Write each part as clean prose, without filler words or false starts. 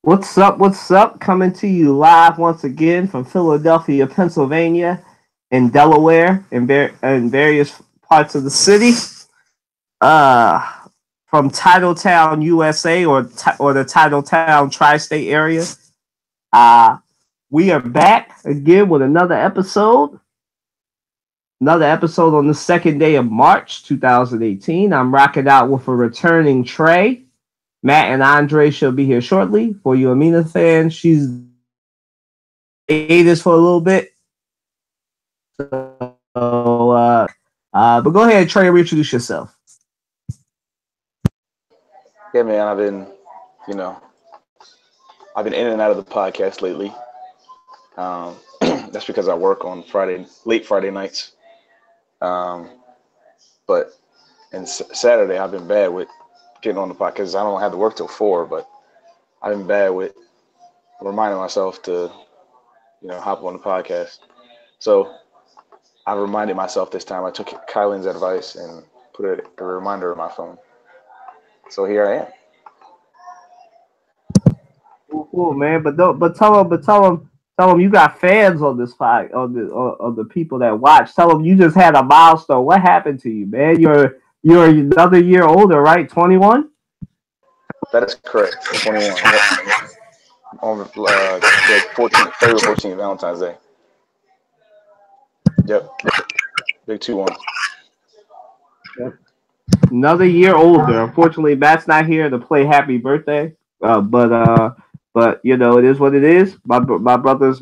What's up? What's up? Coming to you live once again from Philadelphia, Pennsylvania, and Delaware, and various parts of the city. Uh, from Titletown, USA, or the Titletown tri-state area. Uh, we are back again with another episode. Another episode on the second day of March 2018. I'm rocking out with a returning Trey. Matt and Andre shall be here shortly. For you Amina fans, she's hiatus for a little bit. But go ahead, Trey, reintroduce yourself. Yeah, man, you know, I've been in and out of the podcast lately. Um, that's because I work on late Friday nights. Um, but and Saturday, I've been bad with getting on the podcast. I don't have to work till 4, but I've been bad with reminding myself to, hop on the podcast. So I reminded myself this time. I took Kylan's advice and put a reminder on my phone. So here I am. Cool, man. But tell them you got fans on this pod, on the people that watch. Tell them you just had a milestone. What happened to you, man? You're another year older, right? 21. That is correct. 21. On like 14th, 3rd or 14th Valentine's Day. Yep. Big 2-1. Yep. Another year older. Unfortunately, Matt's not here to play happy birthday. But it is what it is. My brother's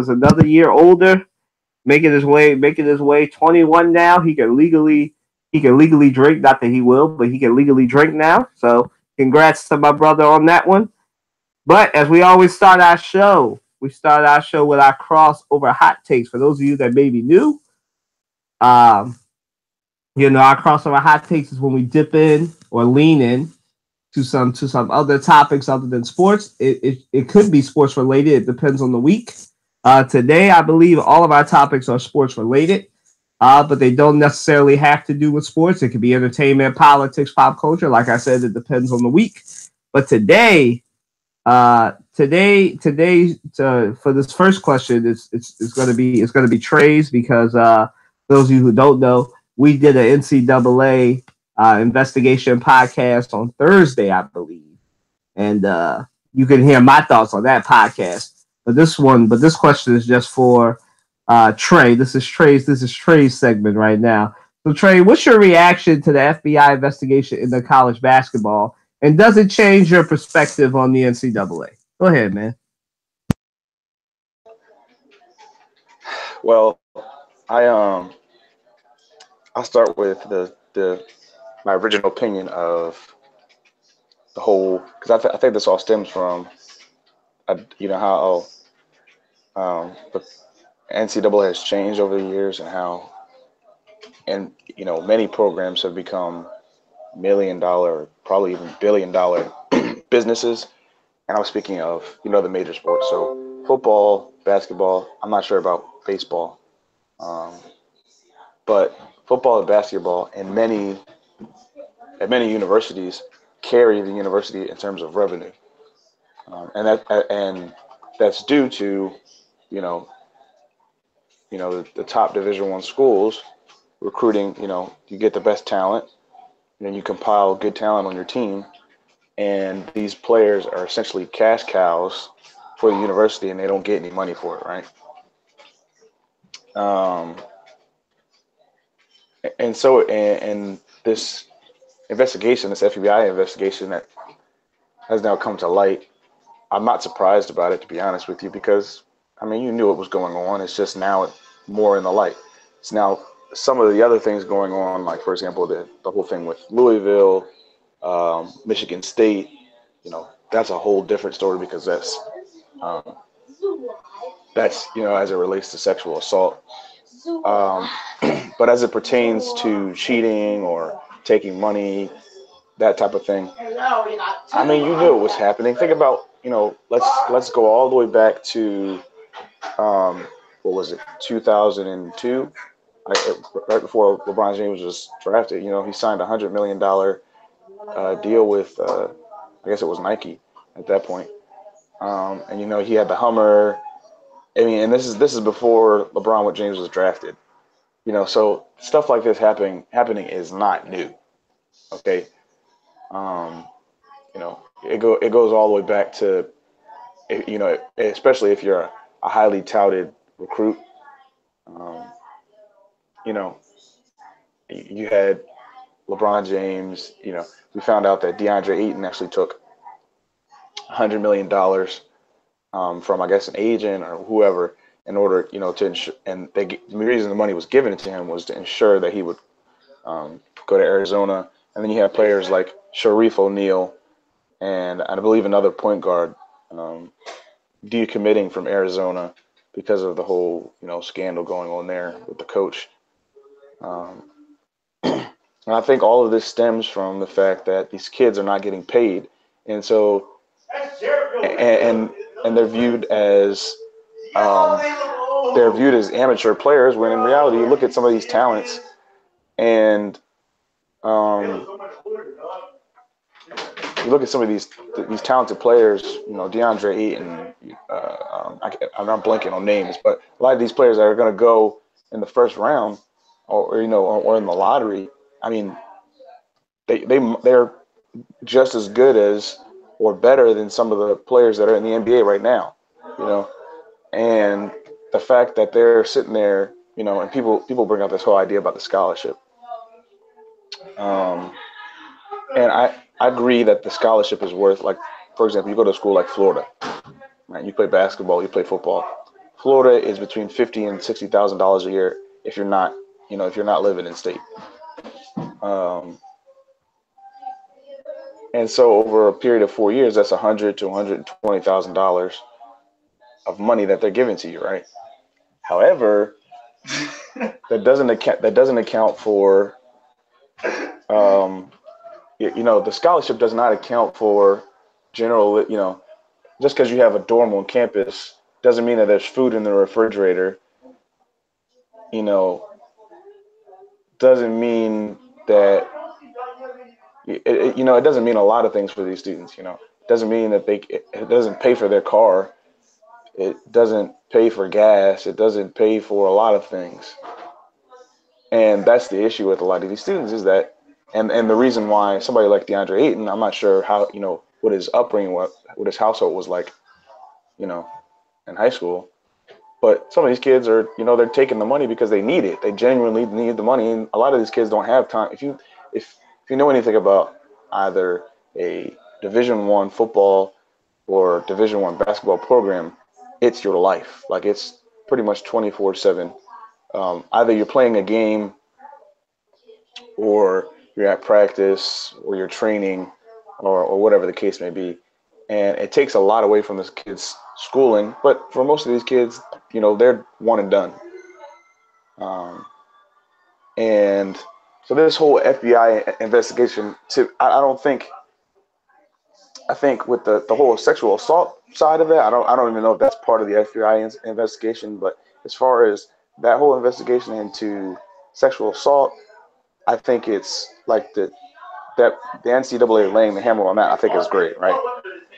another year older, making his way 21 now. He can legally drink. Not that he will, but he can legally drink now. So congrats to my brother on that one. But as we always start our show, with our crossover hot takes. For those of you that may be new, um, our crossover hot takes is when we dip in or lean in to some other topics other than sports. It could be sports related. It depends on the week. Today, I believe all of our topics are sports related, but they don't necessarily have to do with sports. It could be entertainment, politics, pop culture. Like I said, it depends on the week. But for this first question, it's gonna be Trey's because those of you who don't know, we did an NCAA investigation podcast on Thursday, I believe, and you can hear my thoughts on that podcast. But this question is just for Trey. This is Trey's segment right now. So Trey, what's your reaction to the FBI investigation into college basketball, and does it change your perspective on the NCAA? Go ahead, man. Well, I I'll start with the my original opinion of the whole because I think this all stems from how the NCAA has changed over the years and how many programs have become $1 million, probably even $1 billion businesses. And I was speaking of the major sports, so football, basketball. I'm not sure about baseball, um, but football and basketball and many universities carry the university in terms of revenue, and that's due to you know the top Division I schools recruiting. You get the best talent, and then you compile good talent on your team, and these players are essentially cash cows for the university, and they don't get any money for it, right? Um, and this investigation, this FBI investigation that has now come to light, I'm not surprised about it, to be honest with you, because I mean, you knew what was going on. It's just now more in the light. It's now some of the other things going on, like for example, the whole thing with Louisville, Michigan State. That's a whole different story because um, that's as it relates to sexual assault. Um, but as it pertains to cheating or taking money, that type of thing, I mean, you knew it was happening. Think about, let's go all the way back to what was it, 2002, right before LeBron James was drafted. He signed $100 million deal with, I guess it was Nike at that point. And he had the Hummer. I mean, and this is before LeBron James was drafted. So stuff like this happening is not new. Okay. Um, it goes all the way back to, especially if you're a highly touted recruit. Um, you know, you had LeBron James. We found out that DeAndre Ayton actually took $100 million from, I guess, an agent or whoever in order, to ensure. And the reason the money was given to him was to ensure that he would go to Arizona. And then you have players like Sharif O'Neal and I believe another point guard decommitting from Arizona because of the whole, scandal going on there with the coach. Um, and I think all of this stems from the fact that these kids are not getting paid, and so and um, they're viewed as amateur players. When in reality, you look at some of these talents, and um, you look at some of these talented players. DeAndre Ayton. I'm not blanking on names, but a lot of these players that are going to go in the first round, or in the lottery. I mean, they're just as good as or better than some of the players that are in the NBA right now, and the fact that they're sitting there, and people bring up this whole idea about the scholarship. And I agree that the scholarship is worth, like, for example, you go to a school like Florida, right? You play basketball, you play football. Florida is between $50,000 and $60,000 a year if you're not, living in state. Um, and so over a period of 4 years, that's $100,000 to $120,000 of money that they're giving to you, right? However, that doesn't account for, the scholarship does not account for general, just because you have a dorm on campus doesn't mean that there's food in the refrigerator, you know, doesn't mean that, it doesn't mean a lot of things for these students, it doesn't mean that it doesn't pay for their car. It doesn't pay for gas. It doesn't pay for a lot of things. And that's the issue with a lot of these students is that, and the reason why somebody like DeAndre Ayton, I'm not sure how, what his upbringing, what his household was like, in high school. But some of these kids are, they're taking the money because they need it. They genuinely need the money. And a lot of these kids don't have time. If you know anything about either a Division I football or Division I basketball program, it's your life. Like, it's pretty much 24/7. Either you're playing a game or you're at practice or you're training or whatever the case may be. And it takes a lot away from this kid's schooling. But for most of these kids, they're one and done. And so this whole FBI investigation, I think with the whole sexual assault side of it, I don't even know if that's part of the FBI investigation. But as far as that whole investigation into sexual assault, I think it's like that the NCAA laying the hammer on that, I think is great, right?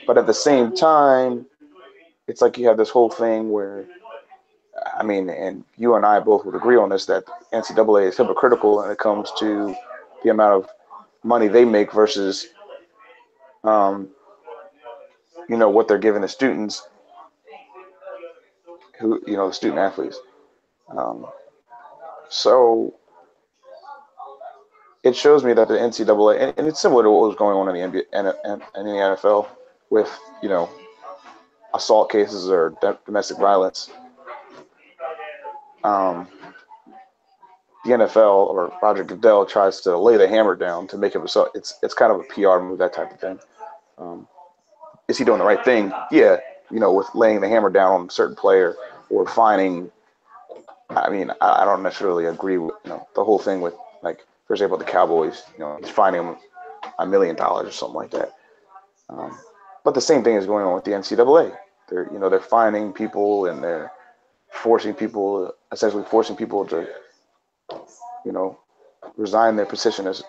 But at the same time, it's like you have this whole thing where, I mean, and you and I both would agree on this, that NCAA is hypocritical when it comes to the amount of money they make versus, what they're giving the students who, student athletes. Um, so it shows me that the NCAA, and it's similar to what was going on in the NBA and in the NFL with, assault cases or domestic violence. Um, the NFL or Roger Goodell tries to lay the hammer down to make him so it's kind of a PR move, that type of thing. Um, is he doing the right thing? Yeah, with laying the hammer down on a certain player or fining. I mean, I don't necessarily agree with the whole thing with, like, for example, the Cowboys. He's fining them $1 million or something like that. But the same thing is going on with the NCAA. They're fining people and they're essentially forcing people to, resign their position as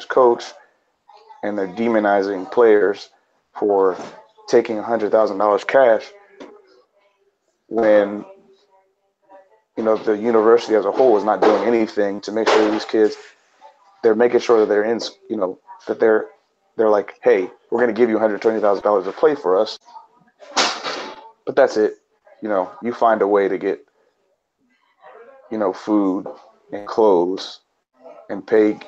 coach, and they're demonizing players for taking $100,000 cash when the university as a whole is not doing anything to make sure these kids, they're making sure that they're in, that they're like, hey, we're going to give you $120,000 to play for us, but that's it. You find a way to get, food and clothes and pay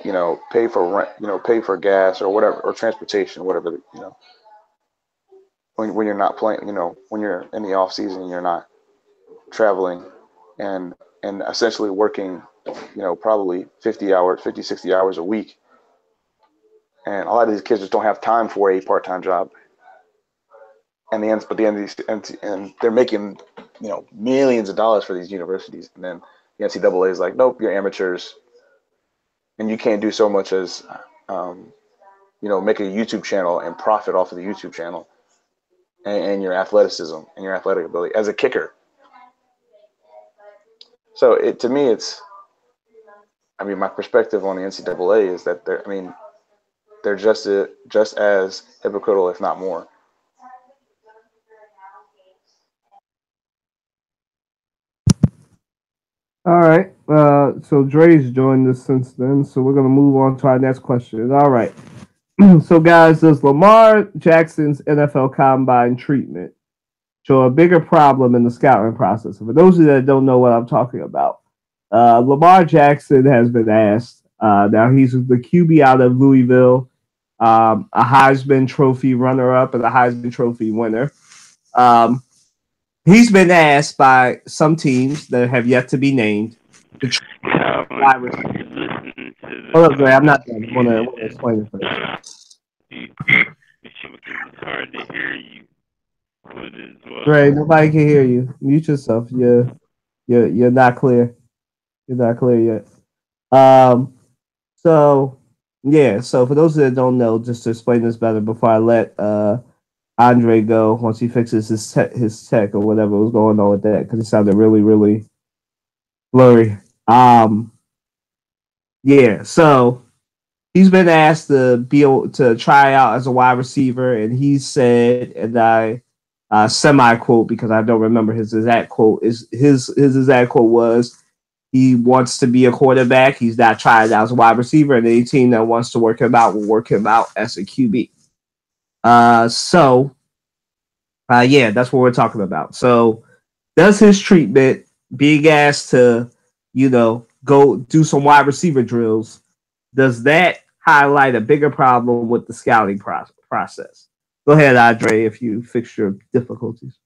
for rent, pay for gas or whatever, or transportation, whatever, when you're not playing, when you're in the off season, you're not traveling and essentially working, probably 50, 60 hours a week. And a lot of these kids just don't have time for a part-time job. And and they're making, millions of dollars for these universities. And then the NCAA is like, nope, you're amateurs. And you can't do so much as, make a YouTube channel and profit off of the YouTube channel and your athleticism and your athletic ability as a kicker. So to me, my perspective on the NCAA is that they're just as hypocritical, if not more. All right. So Dre's joined us since then. So we're gonna move on to our next question. All right. So guys, does Lamar Jackson's NFL Combine treatment show a bigger problem in the scouting process? For those of you that don't know what I'm talking about, Lamar Jackson has been asked. Now he's the QB out of Louisville, a Heisman Trophy runner-up and a Heisman Trophy winner. He's been asked by some teams that have yet to be named to try wide receiver. Hold up, Dre. I'm not done. I want to explain it first. It's hard to hear you. Dre, nobody can hear you. Mute yourself. You're not clear. You're not clear yet. So yeah. So for those that don't know, just to explain this better, before I let Andre go, once he fixes his tech or whatever was going on with that, because it sounded really, really blurry. Yeah. So he's been asked to try out as a wide receiver, and he said, and I semi quote because I don't remember his exact quote. His exact quote was, he wants to be a quarterback. He's not trying out as a wide receiver, and any team that wants to work him out will work him out as a QB. Yeah, that's what we're talking about. So, does his treatment, being asked to, go do some wide receiver drills, does that highlight a bigger problem with the scouting process? Go ahead, Andre, if you fix your difficulties.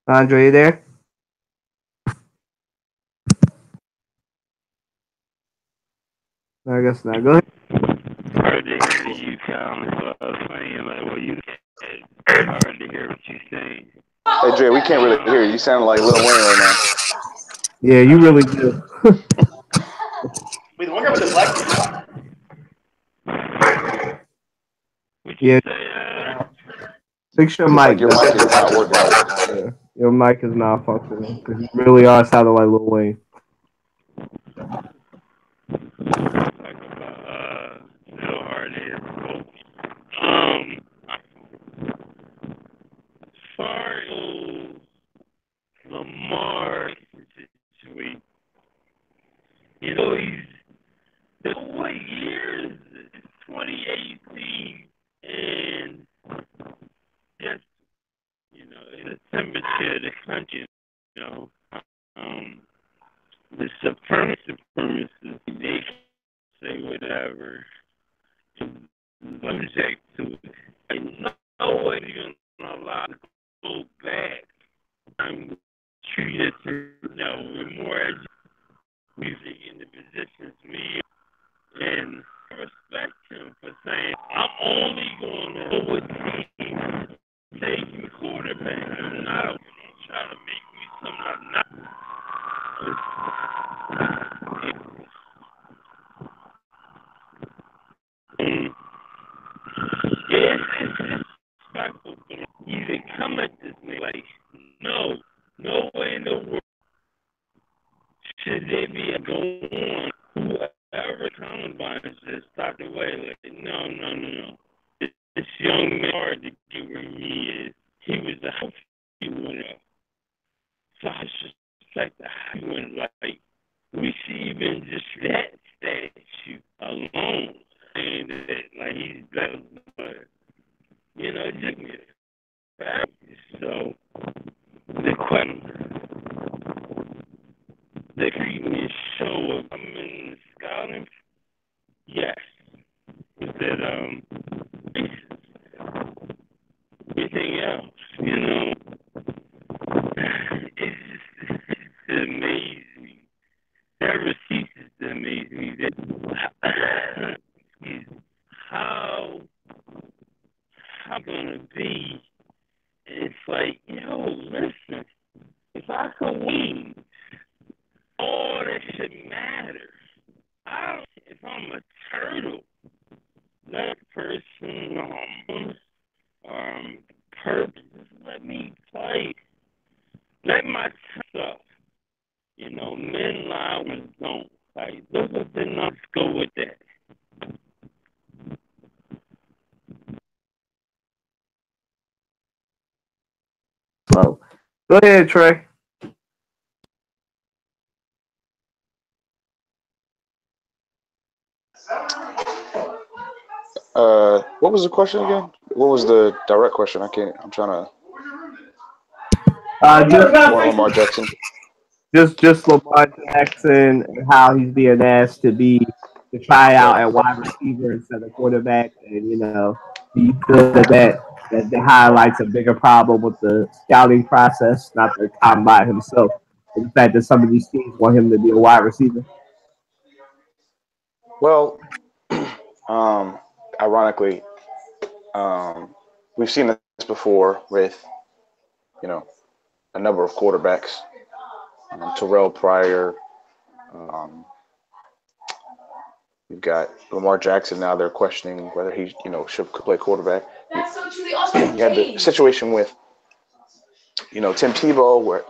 Andre, you there? I guess not. Go ahead. Hard to hear you, Tom. That's what I was saying. Like, what you said, hard to hear what you're saying. Hey, Dre, we can't really hear you. You sound like Lil Wayne right now. Yeah, you really do. Wait, the one guy with the black What Yeah. you say? Fix your It's mic. like your mic is not working. Yeah, your mic is not functioning because you really are sounding like Lil Wayne. Talk about so hard to hear folks. Far as Lamar situation, he's what year is it? 2018, and just the temperature of the country, you know, the supremacists, they say whatever. Subject to it. I know what you're gonna allow to go back. I'm treated with more music in the positions me and respect him for saying I'm only gonna go with teams taking quarterback. I'm not gonna try to make me something I'm not. Yeah, it's respectful. You can come at this man like, no way in the world should they be going on whoever trying to stop the way. Like, no. This young man hard to get where he is. He was a healthy one. So I was just like the high one. Like, we see even just that statue alone. And like, he's better. But, you know, it took me a fact. So, the question, the treatment show of in Scotland, yes. Is that, anything else, you know, it amazes me. Never ceases to amaze me that how gonna be. It's like, yo, listen, if I could win, all that should matter. If I'm a turtle, that person, purpose, just let me play. Let myself, you know, men lie, women don't. Like, those are the nuts go with that. So, go ahead, Trey. What was the question again? What was the direct question? I'm trying to. Lamar Jackson. Just Lamar Jackson and how he's being asked to try out at wide receiver instead of quarterback, and he feels that highlights a bigger problem with the scouting process, not the combine himself, and the fact that some of these teams want him to be a wide receiver. Well, ironically, we've seen this before with, you know, a number of quarterbacks. Terrell Pryor. You've got Lamar Jackson now. They're questioning whether he, should play quarterback. That's so true. They also You had the situation with, Tim Tebow, where,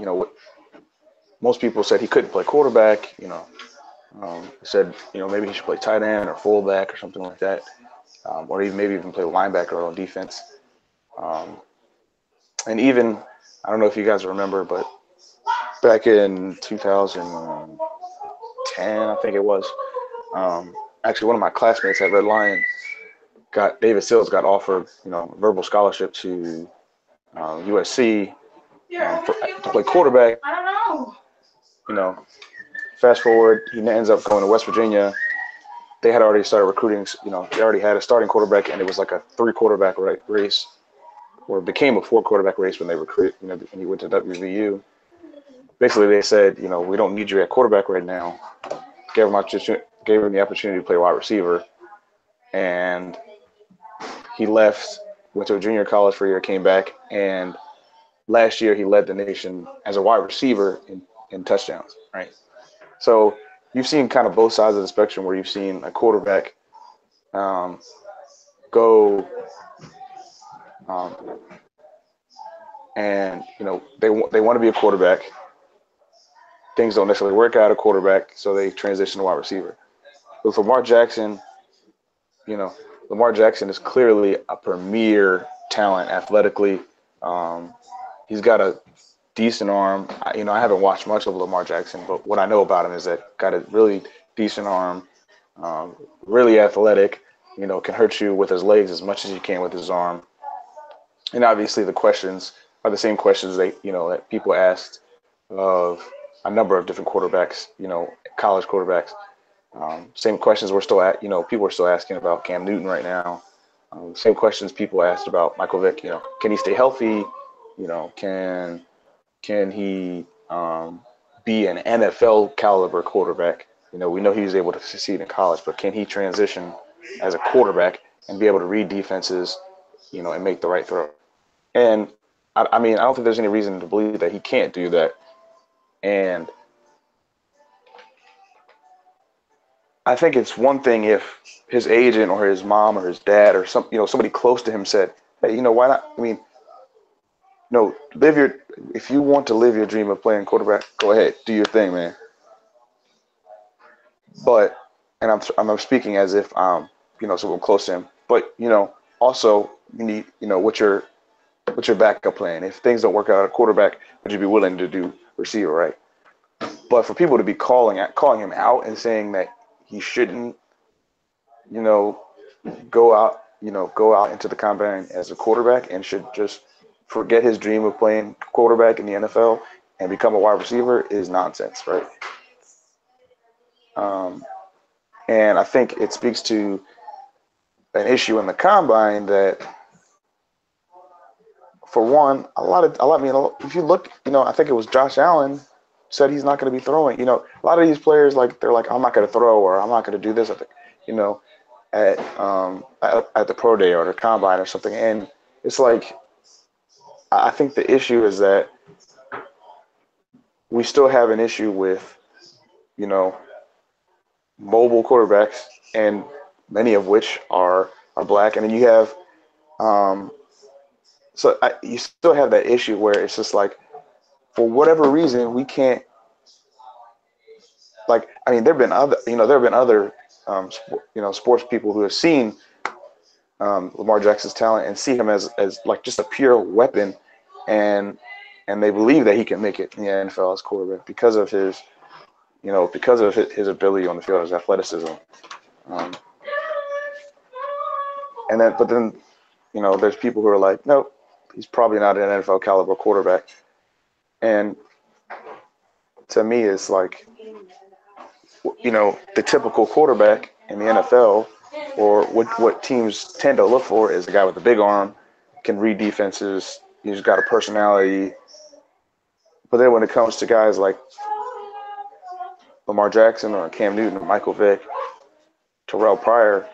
most people said he couldn't play quarterback. Said, maybe he should play tight end or fullback or something like that, or maybe even play linebacker on defense. And even, I don't know if you guys remember, but back in 2010, I think it was, actually one of my classmates at Red Lion David Sills got offered, a verbal scholarship to USC to play quarterback. I don't know. Fast forward, he ends up going to West Virginia. They had already started recruiting. They already had a starting quarterback, and it was like a 3-quarterback race, or it became a 4-quarterback race when they recruited. When he went to WVU. Basically, they said, we don't need you at quarterback right now. Gave him the opportunity to play wide receiver, and he left, went to a junior college for a year, came back, and last year he led the nation as a wide receiver in touchdowns, right? So you've seen kind of both sides of the spectrum where you've seen a quarterback go and, they want to be a quarterback. Things don't necessarily work out at quarterback, so they transition to wide receiver. With Lamar Jackson, Lamar Jackson is clearly a premier talent athletically. He's got a decent arm. I haven't watched much of Lamar Jackson, but what I know about him is that got a really decent arm, really athletic. Can hurt you with his legs as much as he can with his arm. And obviously, the questions are the same questions that people asked of a number of different quarterbacks. College quarterbacks. Same questions we're still at. People are still asking about Cam Newton right now. Same questions people asked about Michael Vick. Can he stay healthy? Can he be an NFL caliber quarterback? We know he was able to succeed in college, but can he transition as a quarterback and be able to read defenses, and make the right throw? And I mean, I don't think there's any reason to believe that he can't do that. And I think it's one thing if his agent or his mom or his dad or somebody close to him said, hey, why not? I mean, if you want to live your dream of playing quarterback, go ahead, do your thing, man. But and I'm speaking as if so I'm close to him. But also you need what's your backup plan? If things don't work out at quarterback, would you be willing to do receiver, right? But for people to be calling him out and saying that he shouldn't, you know, go out into the combine as a quarterback and should just forget his dream of playing quarterback in the NFL and become a wide receiver is nonsense, right? Um, and I think it speaks to an issue in the combine that, for one, if you look, I think it was Josh Allen said he's not going to be throwing. A lot of these players, like, they're like, I'm not going to throw, or I'm not going to do this. You know, at the pro day or the combine or something. And it's like, I think the issue is that we still have an issue with, you know, mobile quarterbacks, and many of which are black. And then you have, you still have that issue where it's just like, for whatever reason, we can't, like, I mean, there have been other sports people who have seen Lamar Jackson's talent and see him as like just a pure weapon, and they believe that he can make it in the NFL as quarterback because of his his ability on the field, his athleticism. Um, but then, there's people who are like, nope, he's probably not an NFL caliber quarterback. And to me, it's like, the typical quarterback in the NFL, or what teams tend to look for, is a guy with a big arm, can read defenses, he's got a personality. But then when it comes to guys like Lamar Jackson or Cam Newton or Michael Vick, Terrell Pryor,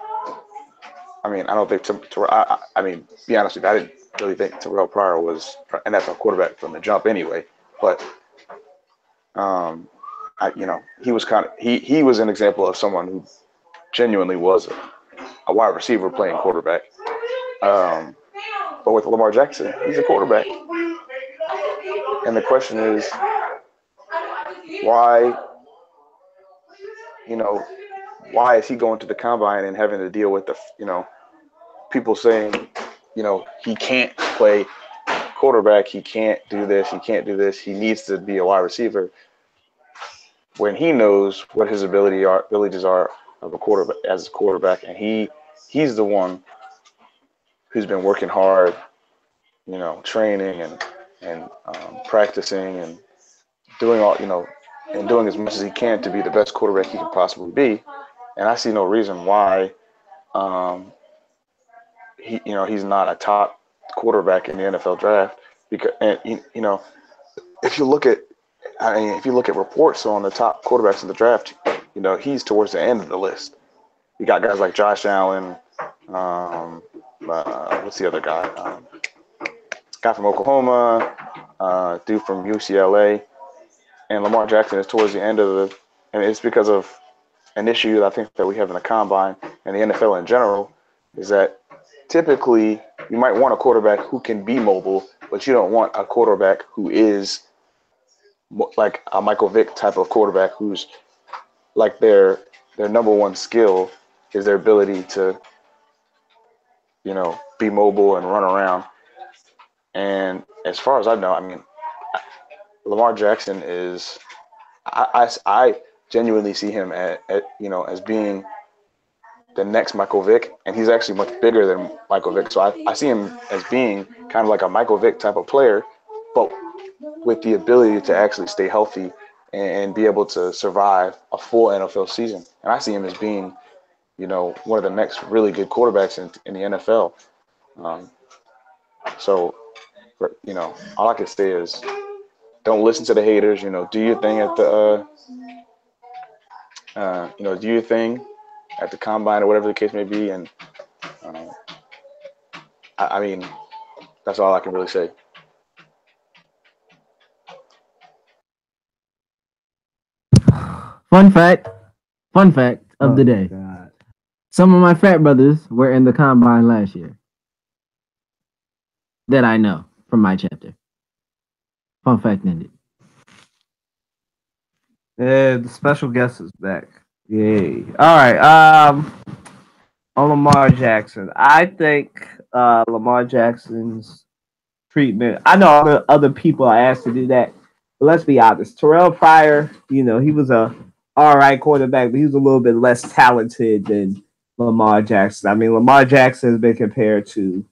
I mean, I don't think I mean, be honest with you, I didn't really think Terrell Pryor was an NFL quarterback from the jump anyway. But he was he was an example of someone who genuinely was a wide receiver playing quarterback. But with Lamar Jackson, he's a quarterback. And the question is, why, why is he going to the combine and having to deal with people saying, he can't play quarterback, he can't do this, he needs to be a wide receiver, when he knows what his abilities are of a quarterback, as a quarterback, and he's the one who's been working hard, training and practicing and doing and doing as much as he can to be the best quarterback he can possibly be. And I see no reason why he's not a top quarterback in the NFL draft. Because, and if you look at reports on the top quarterbacks in the draft, he's towards the end of the list. You got guys like Josh Allen. What's the other guy? Guy from Oklahoma, dude from UCLA, and Lamar Jackson is towards the end of and it's because of an issue that I think that we have in the combine and the NFL in general, is that typically you might want a quarterback who can be mobile, but you don't want a quarterback who is like a Michael Vick type of quarterback, who's like their number one skill is their ability to, be mobile and run around. And as far as I know, I mean, Lamar Jackson is, I genuinely see him as being the next Michael Vick, and he's actually much bigger than Michael Vick. So I see him as being kind of like a Michael Vick type of player, but with the ability to actually stay healthy and be able to survive a full NFL season. And I see him as being, one of the next really good quarterbacks in the NFL. So, all I can say is, don't listen to the haters. Do your thing at the, do your thing at the combine or whatever the case may be. And I mean, that's all I can really say. Fun fact of the day. God. Some of my frat brothers were in the combine last year. That I know from my chapter. Fun fact ended. And the special guest is back. Yay. All right. On Lamar Jackson, I think Lamar Jackson's treatment. I know other people are asked to do that, but let's be honest. Terrell Pryor, he was a all right quarterback, but he was a little bit less talented than Lamar Jackson. I mean, Lamar Jackson has been compared to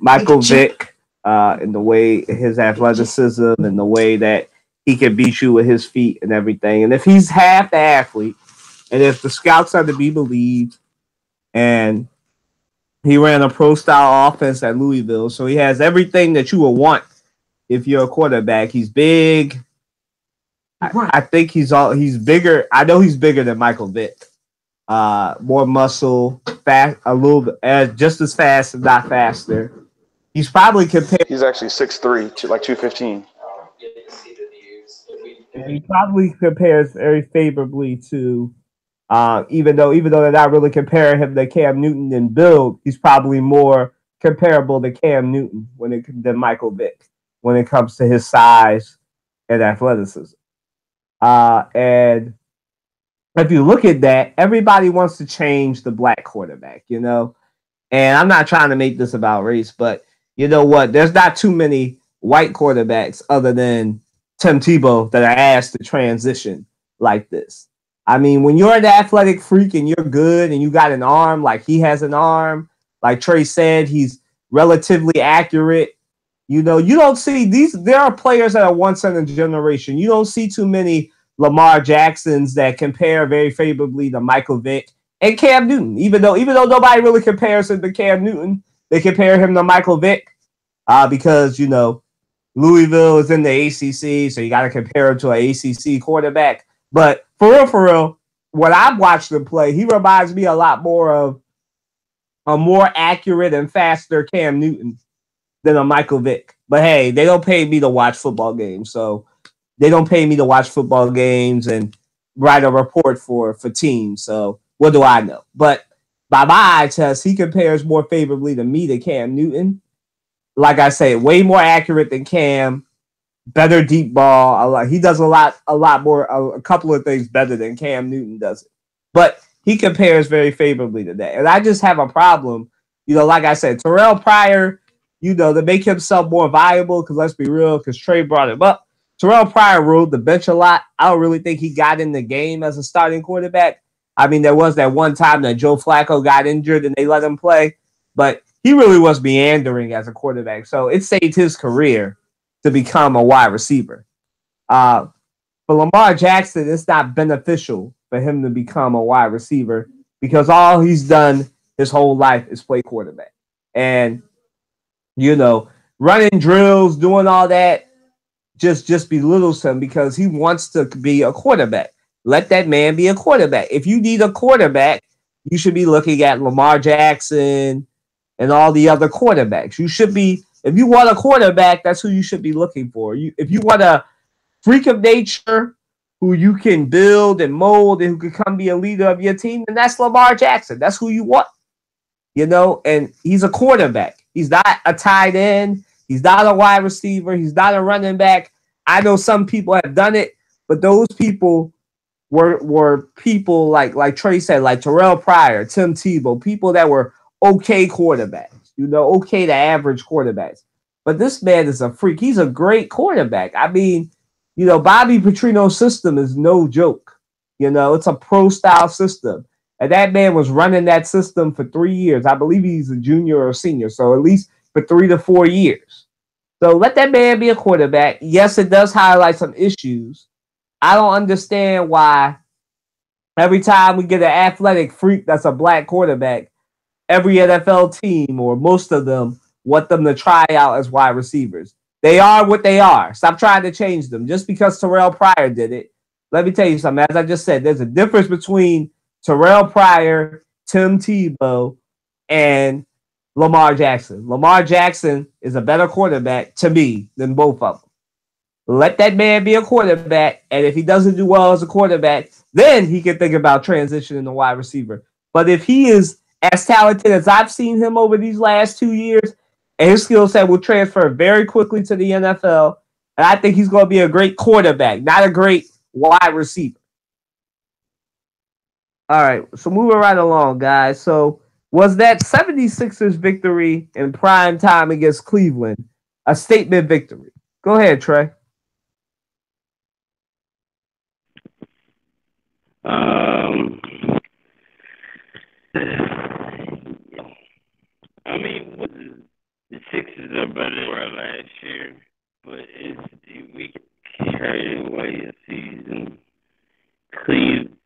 Michael Vick in the way his athleticism and the way that he can beat you with his feet and everything. And if he's half the athlete, and if the scouts are to be believed, and he ran a pro style offense at Louisville, so he has everything that you would want if you're a quarterback. He's big. I think he's bigger. I know he's bigger than Michael Vick. More muscle, fast, a little bit, just as fast, if not faster. He's probably compared. He's actually 6'3", like 215. He probably compares very favorably to. Even though they're not really comparing him to Cam Newton in build, he's probably more comparable to Cam Newton than Michael Vick when it comes to his size and athleticism. And if you look at that, everybody wants to change the black quarterback, And I'm not trying to make this about race, but you know what? There's not too many white quarterbacks other than Tim Tebow that are asked to transition like this. I mean, when you're an athletic freak and you're good and you got an arm, like he has an arm, like Trey said, he's relatively accurate. You don't see these. There are players that are once in a generation. You don't see too many Lamar Jacksons that compare very favorably to Michael Vick and Cam Newton. Even though nobody really compares him to Cam Newton, they compare him to Michael Vick because Louisville is in the ACC, so you got to compare him to an ACC quarterback. But for real, when I've watched him play, he reminds me a lot more of a more accurate and faster Cam Newton than a Michael Vick. But hey, they don't pay me to watch football games, so they don't pay me to watch football games and write a report for teams. So what do I know? But by my eye test, he compares more favorably to me to Cam Newton. Like I say, way more accurate than Cam. Better deep ball. He does a lot more, a couple of things better than Cam Newton does it. But he compares very favorably to that. And I just have a problem, like I said, Terrell Pryor, to make himself more viable, because let's be real, because Trey brought him up. Terrell Pryor ruled the bench a lot. I don't really think he got in the game as a starting quarterback. I mean, there was that one time that Joe Flacco got injured and they let him play, but he really was meandering as a quarterback. So it saved his career to become a wide receiver. For Lamar Jackson, it's not beneficial for him to become a wide receiver because all he's done his whole life is play quarterback. And, running drills, doing all that, just belittles him because he wants to be a quarterback. Let that man be a quarterback. If you need a quarterback, you should be looking at Lamar Jackson and all the other quarterbacks. You should be, if you want a quarterback, that's who you should be looking for. If you want a freak of nature who you can build and mold and who can come be a leader of your team, then that's Lamar Jackson. That's who you want. And he's a quarterback. He's not a tight end. He's not a wide receiver. He's not a running back. I know some people have done it, but those people were people like Trey said, like Terrell Pryor, Tim Tebow, people that were okay quarterbacks, okay to average quarterbacks. But this man is a freak. He's a great quarterback. I mean, Bobby Petrino's system is no joke. It's a pro-style system. And that man was running that system for 3 years. I believe he's a junior or senior, so at least for 3 to 4 years. So let that man be a quarterback. Yes, it does highlight some issues. I don't understand why every time we get an athletic freak that's a black quarterback, every NFL team or most of them want them to try out as wide receivers. They are what they are. Stop trying to change them. Just because Terrell Pryor did it, let me tell you something. As I just said, there's a difference between Terrell Pryor, Tim Tebow, and Lamar Jackson. Lamar Jackson is a better quarterback to me than both of them. Let that man be a quarterback, and if he doesn't do well as a quarterback, then he can think about transitioning to wide receiver. But if he is as talented as I've seen him over these last 2 years, and his skill set will transfer very quickly to the NFL, and I think he's going to be a great quarterback, not a great wide receiver. All right, so moving right along, guys. So was that 76ers victory in prime time against Cleveland a statement victory? Go ahead, Trey. Um, I mean, the Sixers are better than they were last year, but we carried away a season. Cleveland,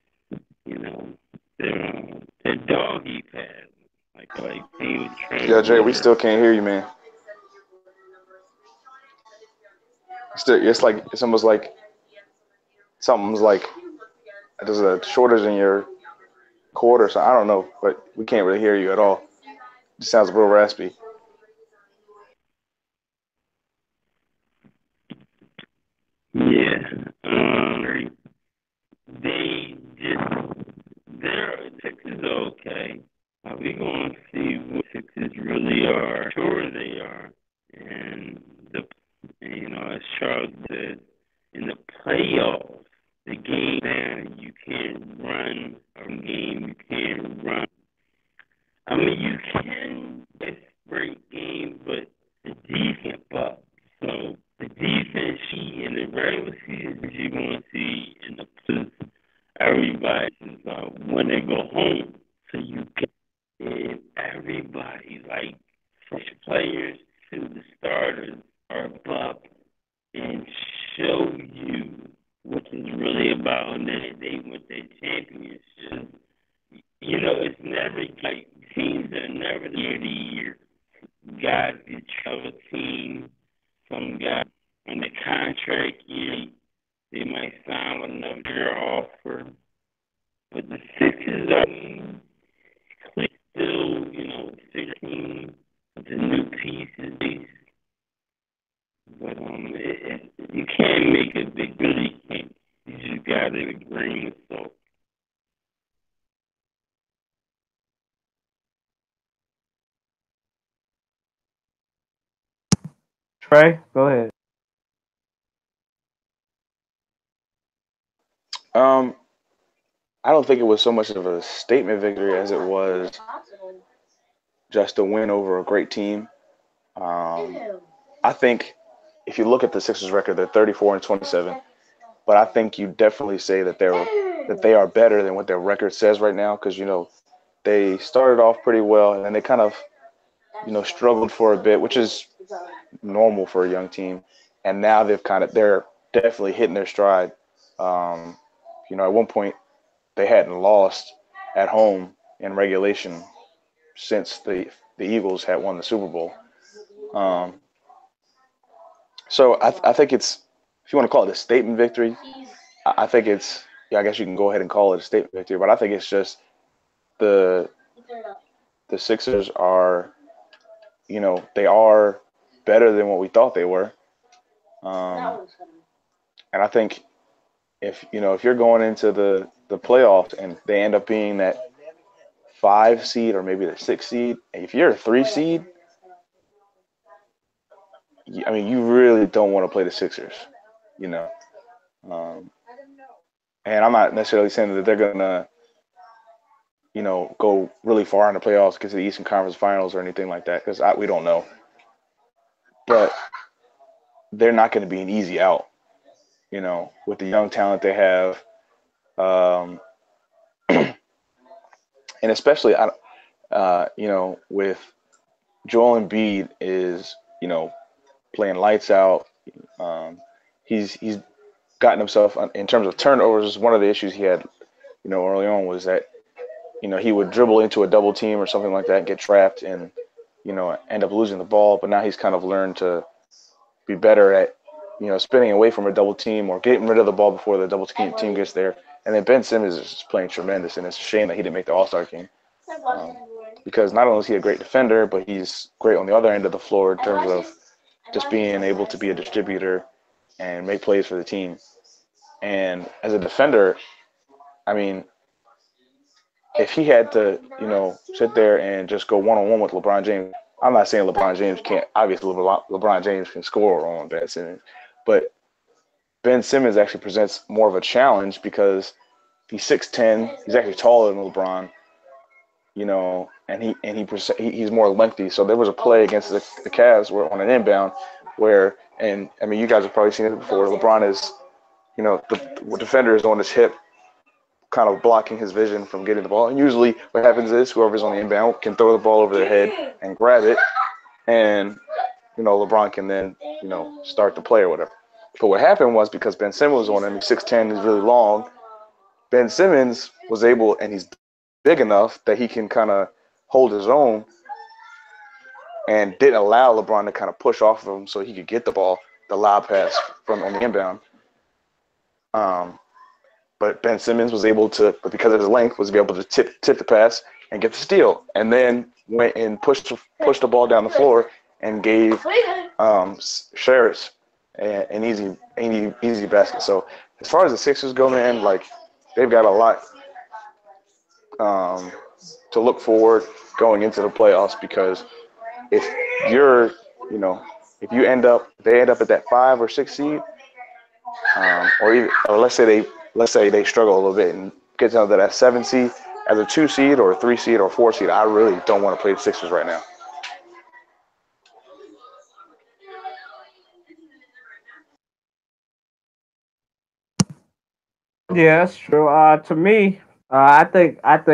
you know, they're doggy pads, like team with Yeah, Trent Jay, we Warner. still can't hear you, man. Still, it's almost like something's like there's a shortage in your cord or something. I don't know, but we can't really hear you at all. It sounds real raspy. Yeah, they just their Sixers are okay. We gonna see what Sixers really are. Sure, they are, and as Charles said, in the playoffs, the game man, you can't run a game. You can't run. I mean, you can get great games, but the defense up. So the defense she in the regular season you're gonna see in the playoffs, everybody is when they go home. So you get and everybody like fresh players to the starters are up and show you what it's really about, and then they win their championship. It's never like teams are never year to year. Guys get travel team, some guys on the contract year, they might sign with another offer. But the Sixers are still, 16 with the new pieces. But you can't make a big deal. You can't. You just got to agree with so. Trey, go ahead. Um, I don't think it was so much of a statement victory as it was just a win over a great team. Um, I think if you look at the Sixers record, they're 34-27. But I think you definitely say that they are better than what their record says right now because they started off pretty well and then they kind of struggled for a bit, which is normal for a young team. And now they're definitely hitting their stride. Um, at one point they hadn't lost at home in regulation since the Eagles had won the Super Bowl. Um, so I think it's if you want to call it a statement victory, I think it's yeah. I guess you can go ahead and call it a statement victory, but I think it's just the the Sixers are they are better than what we thought they were, um, and I think if you're going into the playoffs and they end up being that 5 seed or maybe the 6 seed, if you're a 3 seed, I mean you really don't want to play the Sixers, you know. Um, and I'm not necessarily saying that they're gonna go really far in the playoffs, get to the Eastern Conference Finals or anything like that because we don't know. But they're not going to be an easy out, with the young talent they have, um, and especially with Joel Embiid is playing lights out. Um, he's gotten himself in terms of turnovers. One of the issues he had, early on was that he would dribble into a double team or something like that, and get trapped, and end up losing the ball. But now he's kind of learned to be better at spinning away from a double team or getting rid of the ball before the double team gets there. And then Ben Simmons is just playing tremendous, and it's a shame that he didn't make the All-Star game um, because not only is he a great defender, but he's great on the other end of the floor in terms of just being able to be a distributor and make plays for the team. And as a defender, I mean, if he had to, sit there and just go one-on-one with LeBron James, I'm not saying LeBron James can't. Obviously, LeBron James can score on Ben Simmons, but Ben Simmons actually presents more of a challenge because He's 6'10". He's actually taller than LeBron. He's more lengthy. So there was a play against the Cavs where on an inbound where, and I mean, you guys have probably seen it before. LeBron is, the defender is on his hip, kind of blocking his vision from getting the ball. And usually what happens is whoever's on the inbound can throw the ball over their head and grab it. And, LeBron can then, start the play or whatever. But what happened was because Ben Simmons was on him, he's 6'10", he's really long. Ben Simmons was able, and he's big enough that he can kind of hold his own and didn't allow LeBron to kind of push off of him so he could get the ball, the lob pass from on the inbound. But Ben Simmons was able to, but because of his length, was able to tip the pass and get the steal, and then went and pushed the ball down the floor and gave Sharris an easy basket. So as far as the Sixers go, man, like they've got a lot to look forward going into the playoffs, because if you're, if they end up at that 5 or 6 seed, or let's say they struggle a little bit and get down to that 7 seed, as a 2 seed or a 3 seed or 4 seed, I really don't want to play the Sixers right now. Yeah, that's true. To me, I think I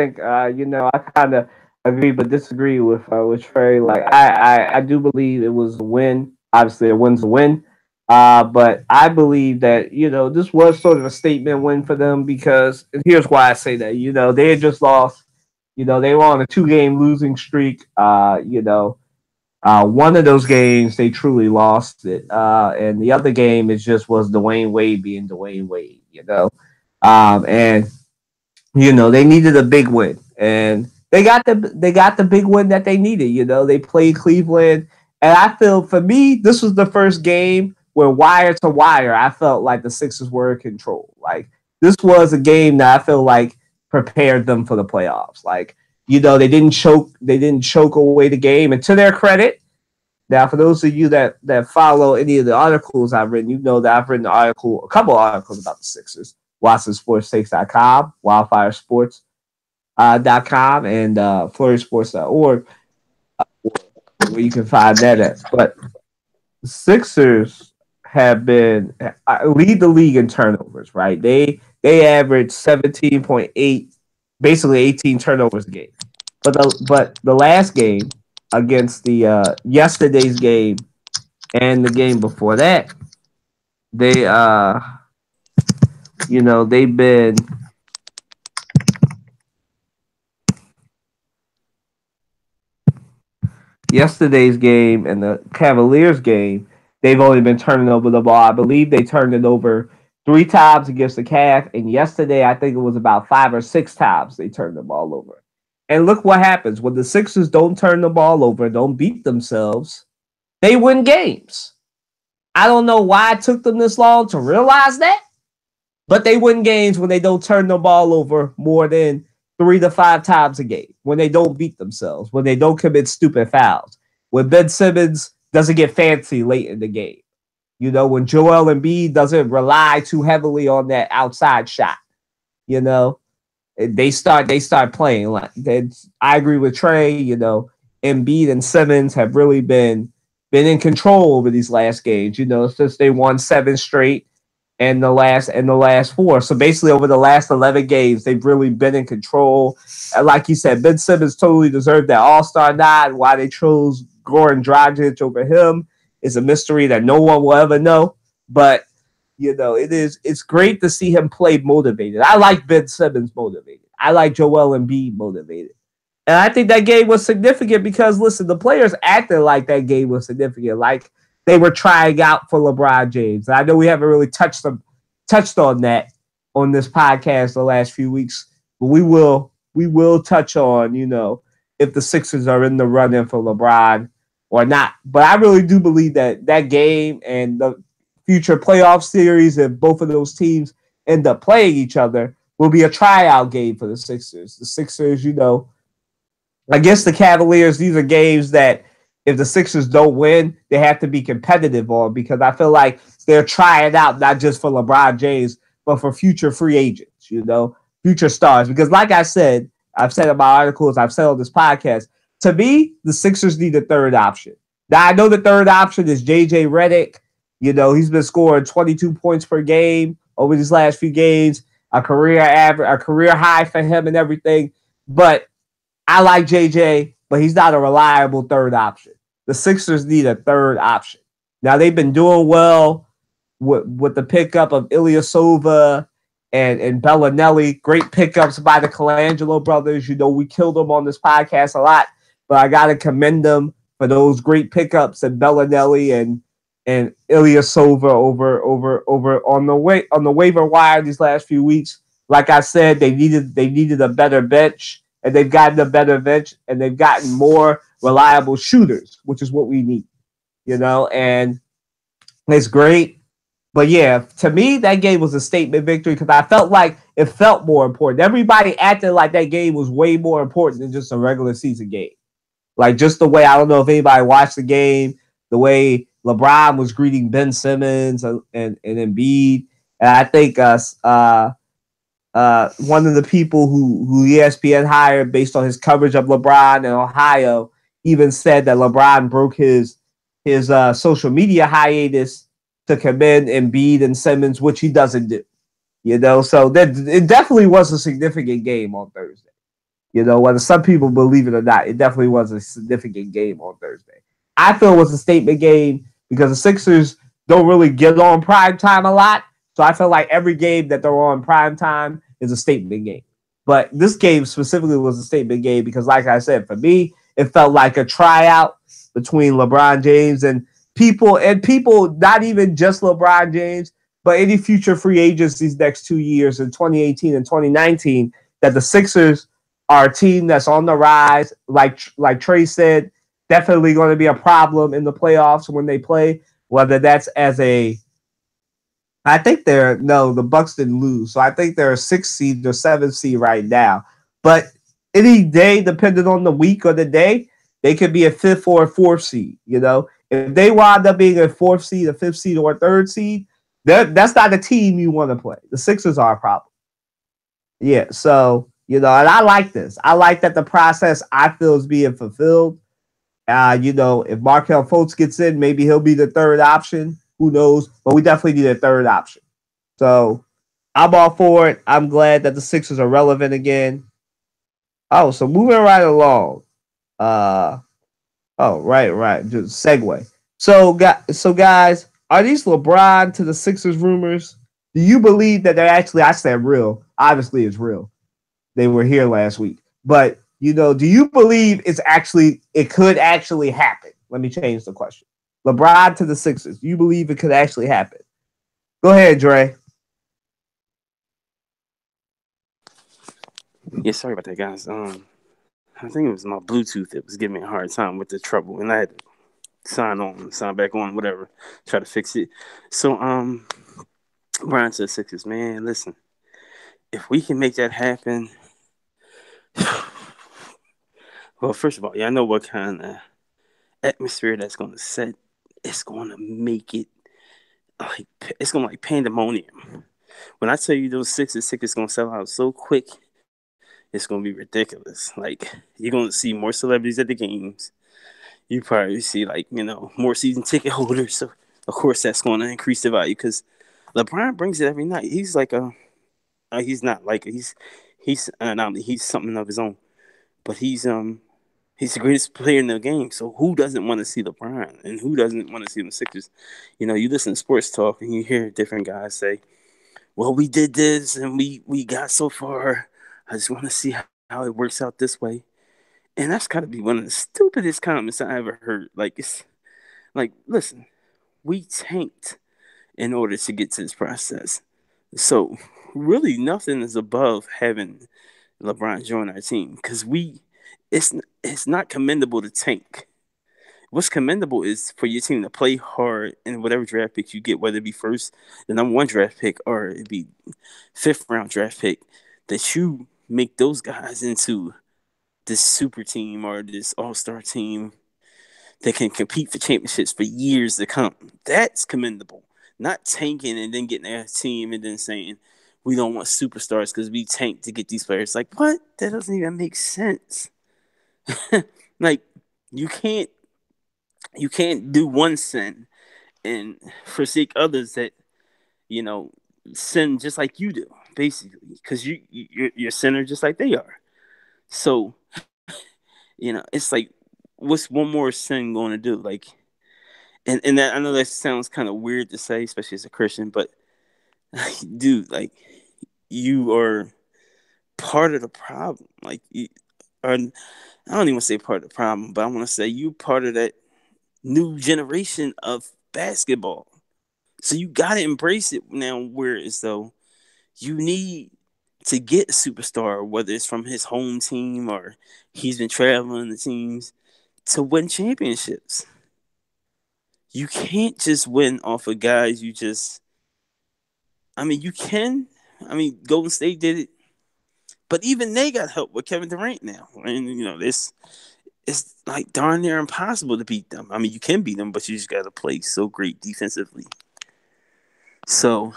kind of agree but disagree with Trey. Like I do believe it was a win. Obviously, a win's a win. But I believe that this was sort of a statement win for them, because and here's why I say that. They had just lost. They were on a 2-game losing streak. One of those games they truly lost it, and the other game it just was Dwayne Wade being Dwayne Wade. And they needed a big win, and they got the big win that they needed. They played Cleveland, and I feel for me this was the first game where wire to wire I felt like the Sixers were in control. Like this was a game that I feel like prepared them for the playoffs. Like they didn't choke away the game, and to their credit. Now, for those of you that follow any of the articles I've written, that I've written a couple articles about the Sixers. WatsonSportsTakes.com, WildfireSports.com, and FlurrySports.org, where you can find that at. But the Sixers have been lead the league in turnovers, right? They average 17.8, basically 18 turnovers a game. But the last game against the yesterday's game and the game before that, they've been yesterday's game and the Cavaliers game, they've only been turning over the ball. I believe they turned it over 3 times against the Cavs, and yesterday I think it was about 5 or 6 times they turned the ball over. And look what happens when the Sixers don't turn the ball over, don't beat themselves, they win games. I don't know why it took them this long to realize that, but they win games when they don't turn the ball over more than 3 to 5 times a game, when they don't beat themselves, when they don't commit stupid fouls, when Ben Simmons doesn't get fancy late in the game, when Joel Embiid doesn't rely too heavily on that outside shot, they start playing like that. I agree with Trey. Embiid and Simmons have really been in control over these last games. Since they won 7 straight and the last 4. So basically, over the last 11 games, they've really been in control. And like you said, Ben Simmons totally deserved that All-Star nod. Why they chose Goran Dragic over him is a mystery that no one will ever know. But it's great to see him play motivated. I like Ben Simmons motivated. I like Joel Embiid motivated. And I think that game was significant because, listen, the players acted like that game was significant. Like they were trying out for LeBron James. And I know we haven't really touched on that on this podcast the last few weeks, but we will touch on, if the Sixers are in the running for LeBron or not. But I really do believe that game and the future playoff series, if both of those teams end up playing each other, will be a tryout game for the Sixers. The Sixers, against the Cavaliers, these are games that if the Sixers don't win, they have to be competitive on, because I feel like they're trying out not just for LeBron James, but for future free agents, future stars. Because, like I said, I've said in my articles, I've said on this podcast, to me, the Sixers need a third option. Now, I know the third option is JJ Redick. You know, he's been scoring 22 points per game over these last few games, a career average, a career high for him and everything. But I like JJ, but he's not a reliable third option. The Sixers need a third option. Now, they've been doing well with the pickup of Ilyasova and Bellinelli. Great pickups by the Colangelo brothers. You know, we killed them on this podcast a lot, but I got to commend them for those great pickups and Bellinelli and Ilyasova over on the waiver wire these last few weeks. Like I said, they needed a better bench, and they've gotten a better bench, and they've gotten more reliable shooters, which is what we need. You know, and it's great. But yeah, to me, that game was a statement victory because I felt like it felt more important. Everybody acted like that game was way more important than just a regular season game. Like just the way, I don't know if anybody watched the game, the way LeBron was greeting Ben Simmons and Embiid. And I think one of the people who ESPN hired based on his coverage of LeBron in Ohio even said that LeBron broke his social media hiatus to commend Embiid and Simmons, which he doesn't do. You know, so it definitely was a significant game on Thursday. You know, whether some people believe it or not, it definitely was a significant game on Thursday. I feel it was a statement game because the Sixers don't really get on prime time a lot. So I feel like every game that they're on prime time is a statement game. But this game specifically was a statement game because, like I said, for me, it felt like a tryout between LeBron James and people, not even just LeBron James, but any future free agents these next 2 years in 2018 and 2019, that the Sixers are a team that's on the rise. Like Trey said, definitely going to be a problem in the playoffs when they play, whether that's I think the Bucks didn't lose. So I think they're a 6th seed or 7th seed right now. But any day, depending on the week or the day, they could be a 5th or a 4th seed. You know, if they wind up being a 4th seed, a 5th seed, or a 3rd seed, that's not a team you want to play. The Sixers are a problem. Yeah, so, you know, and I like this. I like that the process, I feel, is being fulfilled. You know, if Markelle Fultz gets in, maybe he'll be the third option. Who knows? But we definitely need a third option. So I'm all for it. I'm glad that the Sixers are relevant again. Oh, so moving right along. Right. Just segue. So guys, are these LeBron to the Sixers rumors? Do you believe that they're actually, I said real. Obviously, it's real. They were here last week. But, you know, do you believe it could actually happen? Let me change the question. LeBron to the Sixers. Do you believe it could actually happen? Go ahead, Dre. Yeah, sorry about that, guys. I think it was my Bluetooth that was giving me a hard time with the trouble, and I had to sign back on, whatever, try to fix it. So, Brian to the Sixers, man, listen, if we can make that happen, well, first of all, yeah, I know what kind of atmosphere that's going to set. It's going to make it it's going to like pandemonium. When I tell you those Sixers tickets going to sell out so quick, it's going to be ridiculous. Like, you're going to see more celebrities at the games. You probably see, like, you know, more season ticket holders. So, of course, that's going to increase the value because LeBron brings it every night. He's like he's not like he's something of his own, but he's the greatest player in the game. So who doesn't want to see LeBron and who doesn't want to see the Sixers? You know, you listen to sports talk and you hear different guys say, "Well, we did this and we got so far. I just want to see how it works out this way." And that's got to be one of the stupidest comments I ever heard. Like, it's like, listen, we tanked in order to get to this process. So really nothing is above having LeBron join our team because it's not commendable to tank. What's commendable is for your team to play hard in whatever draft pick you get, whether it be first, the number 1 draft pick, or it be 5th round draft pick, that you make those guys into this super team or this all-star team that can compete for championships for years to come. That's commendable. Not tanking and then getting a team and then saying, we don't want superstars because we tank to get these players. Like, what? That doesn't even make sense. Like, you can't do one sin and forsake others that sin just like you do, basically, because you're sinner just like they are. So it's like, what's one more sin going to do? Like, and that, I know that sounds kind of weird to say, especially as a Christian, but dude, like, you are part of the problem. Like, you are. I don't even want to say part of the problem, but I want to say you part of that new generation of basketball. So you gotta embrace it now. Where as though you need to get a superstar, whether it's from his home team or he's been traveling the teams to win championships. You can't just win off of guys you just. I mean, you can. I mean, Golden State did it, but even they got help with Kevin Durant now, and this it's like darn near impossible to beat them. I mean, you can beat them, but you just got to play so great defensively. So,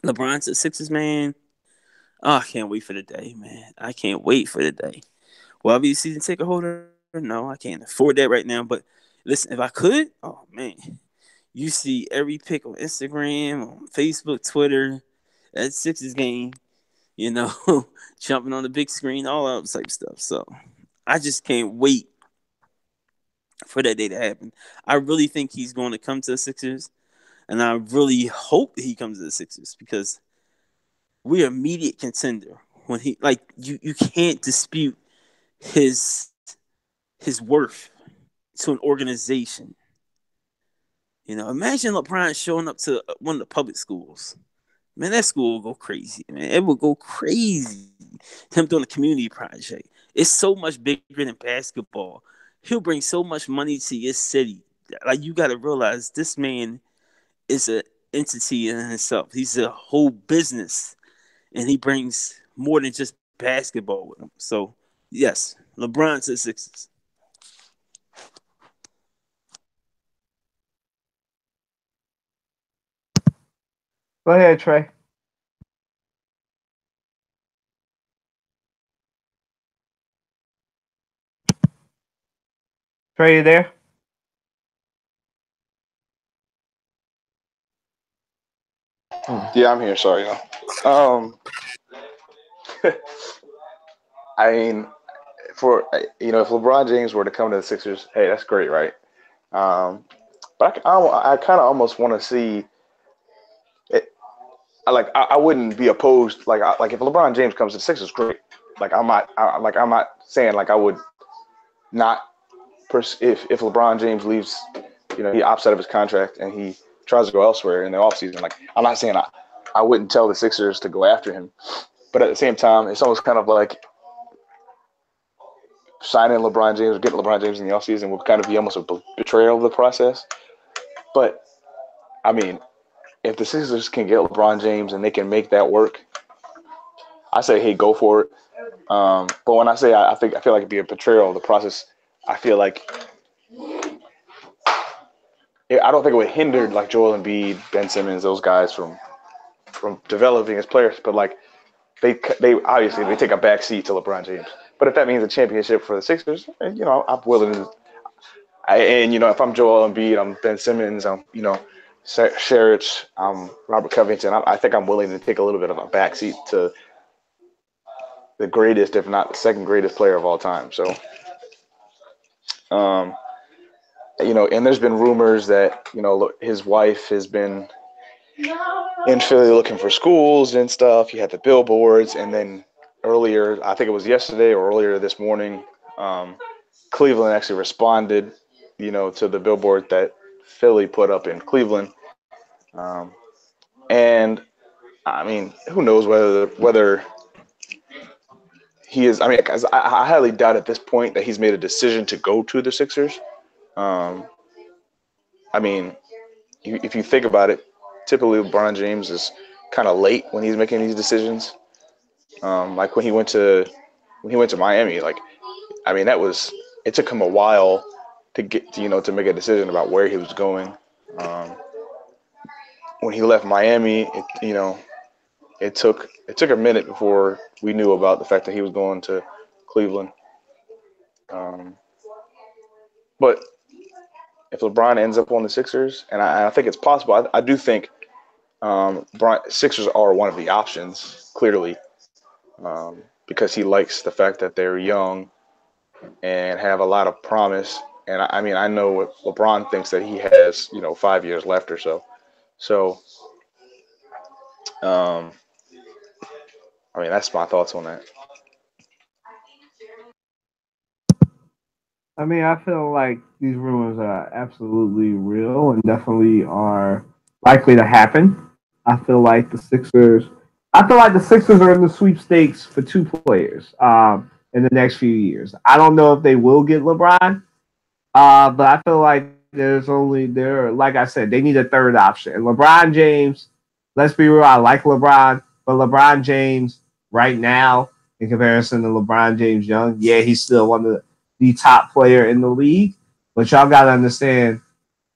LeBron to Sixers, man. Oh, I can't wait for the day, man. I can't wait for the day. Will I be a season ticket holder? No, I can't afford that right now. But listen, if I could, oh man, you see every pic on Instagram, on Facebook, Twitter, that Sixers game, jumping on the big screen, all that type of stuff. So I just can't wait for that day to happen. I really think he's going to come to the Sixers, and I really hope that he comes to the Sixers because we're immediate contender. When he you can't dispute his worth to an organization. Imagine LeBron showing up to one of the public schools. Man, that school will go crazy. Man, it will go crazy. Him doing a community project. It's so much bigger than basketball. He'll bring so much money to your city. Like, you got to realize this man is an entity in himself. He's a whole business, and he brings more than just basketball with him. So, yes, LeBron to the Sixers. Go ahead, Trey. Trey, you there? Yeah, I'm here. Sorry, y'all. I mean, for if LeBron James were to come to the Sixers, hey, that's great, right? But I kind of almost want to see it. I wouldn't be opposed. Like if LeBron James comes to the Sixers, great. I'm not saying like I would not. If LeBron James leaves, he opts out of his contract and he tries to go elsewhere in the offseason. Like, I'm not saying I wouldn't tell the Sixers to go after him, but at the same time, it's almost kind of like signing LeBron James or getting LeBron James in the offseason would kind of be almost a betrayal of the process. But I mean, if the Sixers can get LeBron James and they can make that work, I say, hey, go for it. But when I say I feel like it'd be a betrayal of the process, I feel like I don't think it would hinder like Joel Embiid, Ben Simmons, those guys from developing as players. But like they obviously they take a back seat to LeBron James. But if that means a championship for the Sixers, I'm willing to. If I'm Joel Embiid, I'm Ben Simmons, I'm Sherrich, I'm Robert Covington. I think I'm willing to take a little bit of a back seat to the greatest, if not the second greatest player of all time. So, and there's been rumors that his wife has been in Philly looking for schools and stuff. You had the billboards, and then earlier, I think it was yesterday or earlier this morning, Cleveland actually responded, to the billboard that Philly put up in Cleveland. And I mean, who knows whether he is? I mean, because I highly doubt at this point that he's made a decision to go to the Sixers. I mean, if you think about it, typically LeBron James is kind of late when he's making these decisions. Like when he went to Miami, like I mean it took him a while to get to make a decision about where he was going. When he left Miami, it took a minute before we knew about the fact that he was going to Cleveland. Um, but if LeBron ends up on the Sixers, and I think it's possible, I do think Sixers are one of the options, clearly, because he likes the fact that they're young and have a lot of promise. And I mean, I know what LeBron thinks that he has, 5 years left or so. So, um, I mean, that's my thoughts on that. I mean, I feel like these rumors are absolutely real and definitely are likely to happen. I feel like the Sixers are in the sweepstakes for two players in the next few years. I don't know if they will get LeBron, but I feel like like I said, they need a third option. And LeBron James, let's be real, I like LeBron, but LeBron James right now, in comparison to LeBron James Young, yeah, he's still one of the top player in the league. But y'all gotta understand,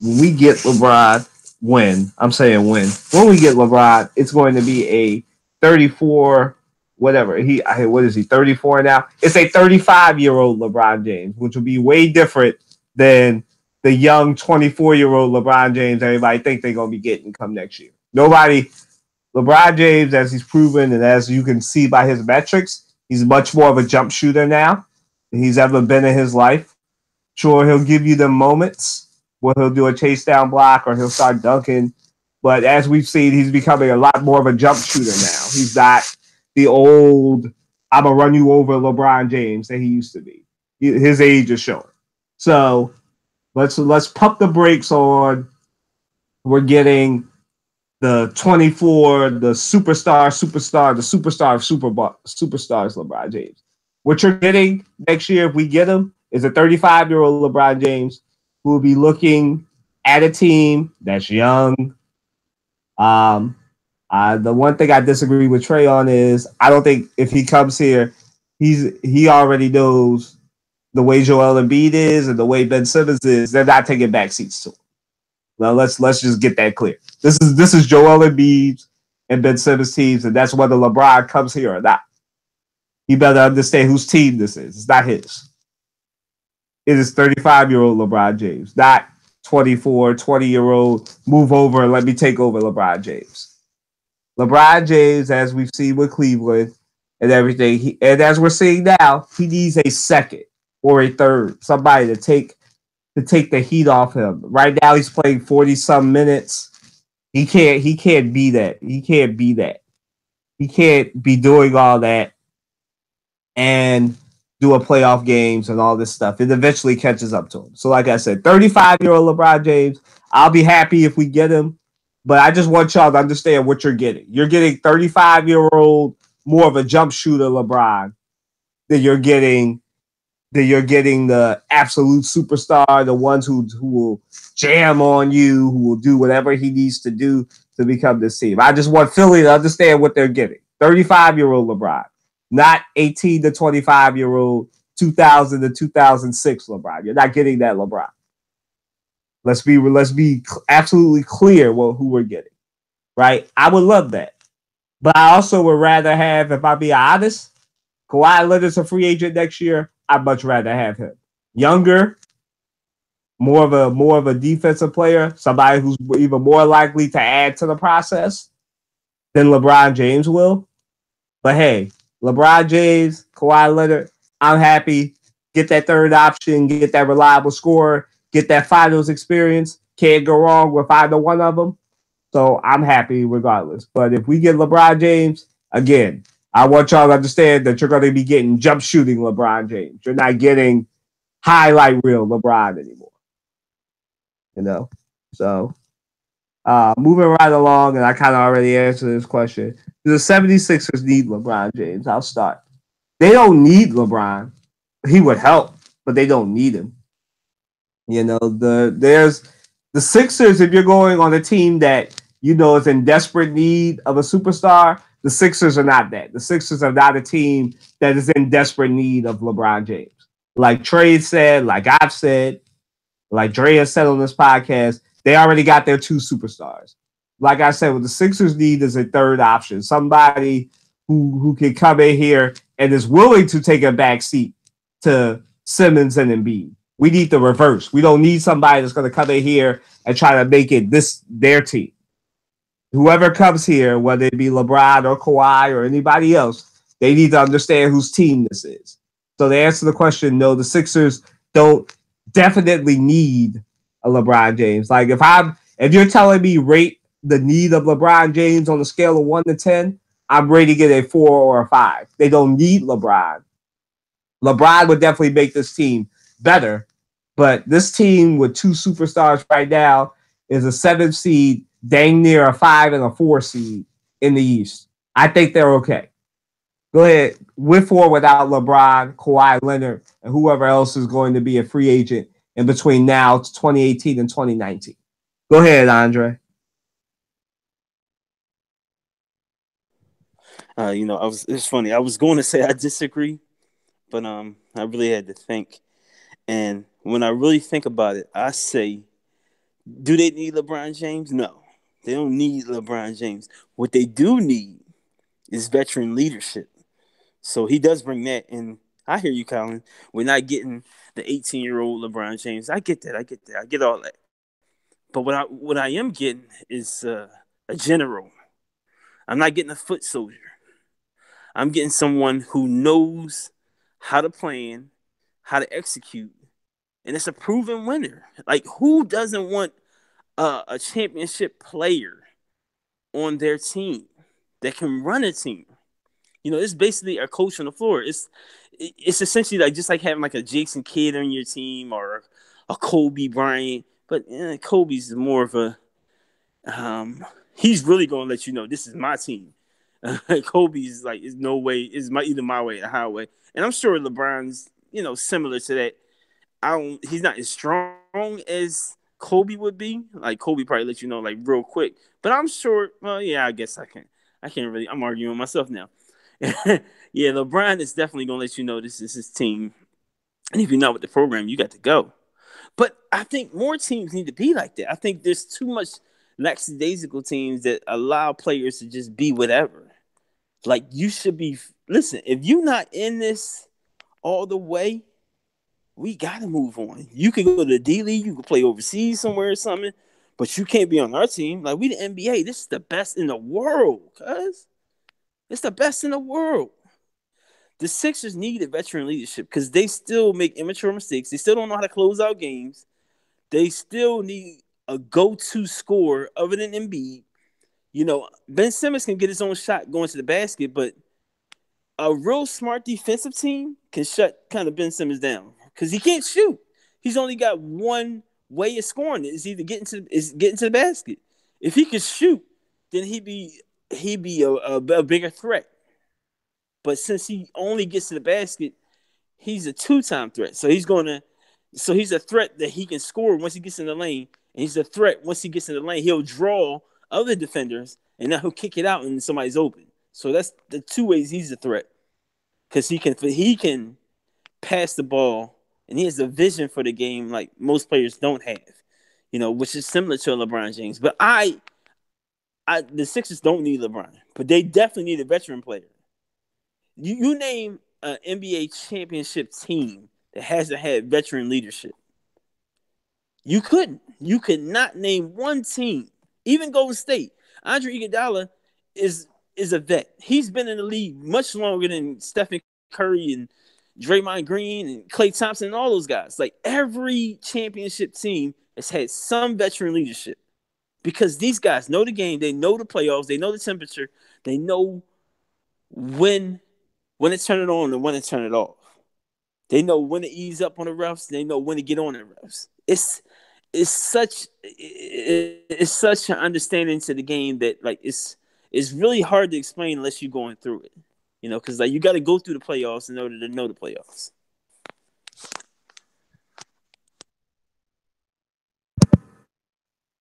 when we get LeBron, when we get LeBron, it's going to be a 34, whatever. What is he, 34 now? It's a 35-year-old LeBron James, which will be way different than the young 24-year-old LeBron James everybody think they're going to be getting come next year. LeBron James, as he's proven and as you can see by his metrics, he's much more of a jump shooter now than he's ever been in his life. Sure, he'll give you the moments where he'll do a chase down block or he'll start dunking. But as we've seen, he's becoming a lot more of a jump shooter now. He's not the old, I'm going to run you over LeBron James that he used to be. His age is showing. So let's pump the brakes on. We're getting the 24, the superstar of superstars, LeBron James. What you're getting next year, if we get him, is a 35-year-old LeBron James who will be looking at a team that's young. The one thing I disagree with Trey on is I don't think if he comes here, he already knows the way Joel Embiid is and the way Ben Simmons is. They're not taking back seats to him. Well, let's just get that clear. This is Joel Embiid's and Ben Simmons teams, and that's whether LeBron comes here or not. He better understand whose team this is. It's not his. It is 35-year-old LeBron James, not 24, 20-year-old, move over and let me take over LeBron James. LeBron James, as we've seen with Cleveland and everything, and as we're seeing now, he needs a second or a third, somebody to take the heat off him. Right now, he's playing 40-some minutes. He can't be that. He can't be that. He can't be doing all that and doing playoff games and all this stuff. It eventually catches up to him. So, like I said, 35-year-old LeBron James, I'll be happy if we get him. But I just want y'all to understand what you're getting. You're getting 35-year-old, more of a jump shooter LeBron than you're getting the absolute superstar, the ones who will jam on you, who will do whatever he needs to do to become this team. I just want Philly to understand what they're getting. 35-year-old LeBron, not 18 to 25-year-old 2000 to 2006 LeBron. You're not getting that LeBron. Let's be absolutely clear who we're getting, right? I would love that. But I also would rather have, if I be honest, Kawhi Leonard's a free agent next year. I'd much rather have him. Younger, more of a defensive player, somebody who's even more likely to add to the process than LeBron James will. But hey, LeBron James, Kawhi Leonard, I'm happy. Get that third option, get that reliable scorer, get that finals experience. Can't go wrong with either one of them. So I'm happy regardless. But if we get LeBron James, again, I want y'all to understand that you're going to be getting jump shooting LeBron James. You're not getting highlight reel LeBron anymore. So moving right along, and I kind of already answered this question. Do the 76ers need LeBron James? I'll start. They don't need LeBron. He would help, but they don't need him. There's the Sixers, if you're going on a team that is in desperate need of a superstar, the Sixers are not that. The Sixers are not a team that is in desperate need of LeBron James. Like Trey said, like I've said, like Dre has said on this podcast, they already got their two superstars. like I said, what the Sixers need is a third option, somebody who can come in here and is willing to take a back seat to Simmons and Embiid. We need the reverse. We don't need somebody that's going to come in here and try to make it their team. Whoever comes here, whether it be LeBron or Kawhi or anybody else, they need to understand whose team this is. So to answer the question, no, the Sixers don't definitely need a LeBron James. Like if you're telling me rate the need of LeBron James on a scale of 1 to 10, I'm rating it a 4 or a 5. They don't need LeBron. LeBron would definitely make this team better, but this team with two superstars right now is a 7 seed, dang near a 5 and a 4 seed in the East. I think they're okay. Go ahead. With or without LeBron, Kawhi Leonard, and whoever else is going to be a free agent in between now, 2018 and 2019. Go ahead, Andre. It's funny. I was going to say I disagree, but I really had to think. And when I really think about it, I say, do they need LeBron James? No, they don't need LeBron James. What they do need is veteran leadership. So he does bring that. And I hear you, Colin. We're not getting the 18-year-old LeBron James. I get that. I get all that. But what I am getting is a general. I'm not getting a foot soldier. I'm getting someone who knows how to plan, how to execute, and it's a proven winner. Like, who doesn't want a championship player on their team that can run a team? It's basically a coach on the floor. It's essentially like just like having like a Jason Kidd on your team or a Kobe Bryant. But Kobe's more of a he's really going to let you know this is my team. Kobe's like, is no way, is either my way or the highway. And I'm sure LeBron's, similar to that. He's not as strong as Kobe would be. Like, Kobe probably let you know like real quick. But I'm sure, well, yeah, I guess I can't really, I'm arguing with myself now. Yeah, LeBron is definitely going to let you know this is his team. And if you're not with the program, you got to go. But I think more teams need to be like that. I think there's too much lackadaisical teams that allow players to just be whatever. Like, you should be, listen, if you're not in this all the way, we got to move on. You can go to the D League, you can play overseas somewhere or something, but you can't be on our team. Like, we the NBA, this is the best in the world, cuz. It's the best in the world. The Sixers need a veteran leadership because they still make immature mistakes. They still don't know how to close out games. They still need a go-to scorer other than Embiid. Ben Simmons can get his own shot going to the basket, but a real smart defensive team can shut kind of Ben Simmons down because he can't shoot. He's only got one way of scoring. It's either getting to the basket. If he could shoot, then he'd be a bigger threat. But since he only gets to the basket, he's a two-time threat. So he's a threat that he can score once he gets in the lane, and he's a threat once he gets in the lane. He'll draw other defenders, and then he'll kick it out, and somebody's open. So that's the two ways he's a threat, because he can pass the ball, and he has a vision for the game like most players don't have, which is similar to LeBron James. But the Sixers don't need LeBron, but they definitely need a veteran player. You name an NBA championship team that hasn't had veteran leadership. You couldn't. You could not name one team, even Golden State. Andre Iguodala is a vet. He's been in the league much longer than Stephen Curry and Draymond Green and Klay Thompson and all those guys. Like, every championship team has had some veteran leadership because these guys know the game. They know the playoffs. They know the temperature. They know when to turn it on and when to turn it off. They know when to ease up on the refs. They know when to get on the refs. It's such an understanding to the game that like it's really hard to explain unless you're going through it. Because like you got to go through the playoffs in order to know the playoffs.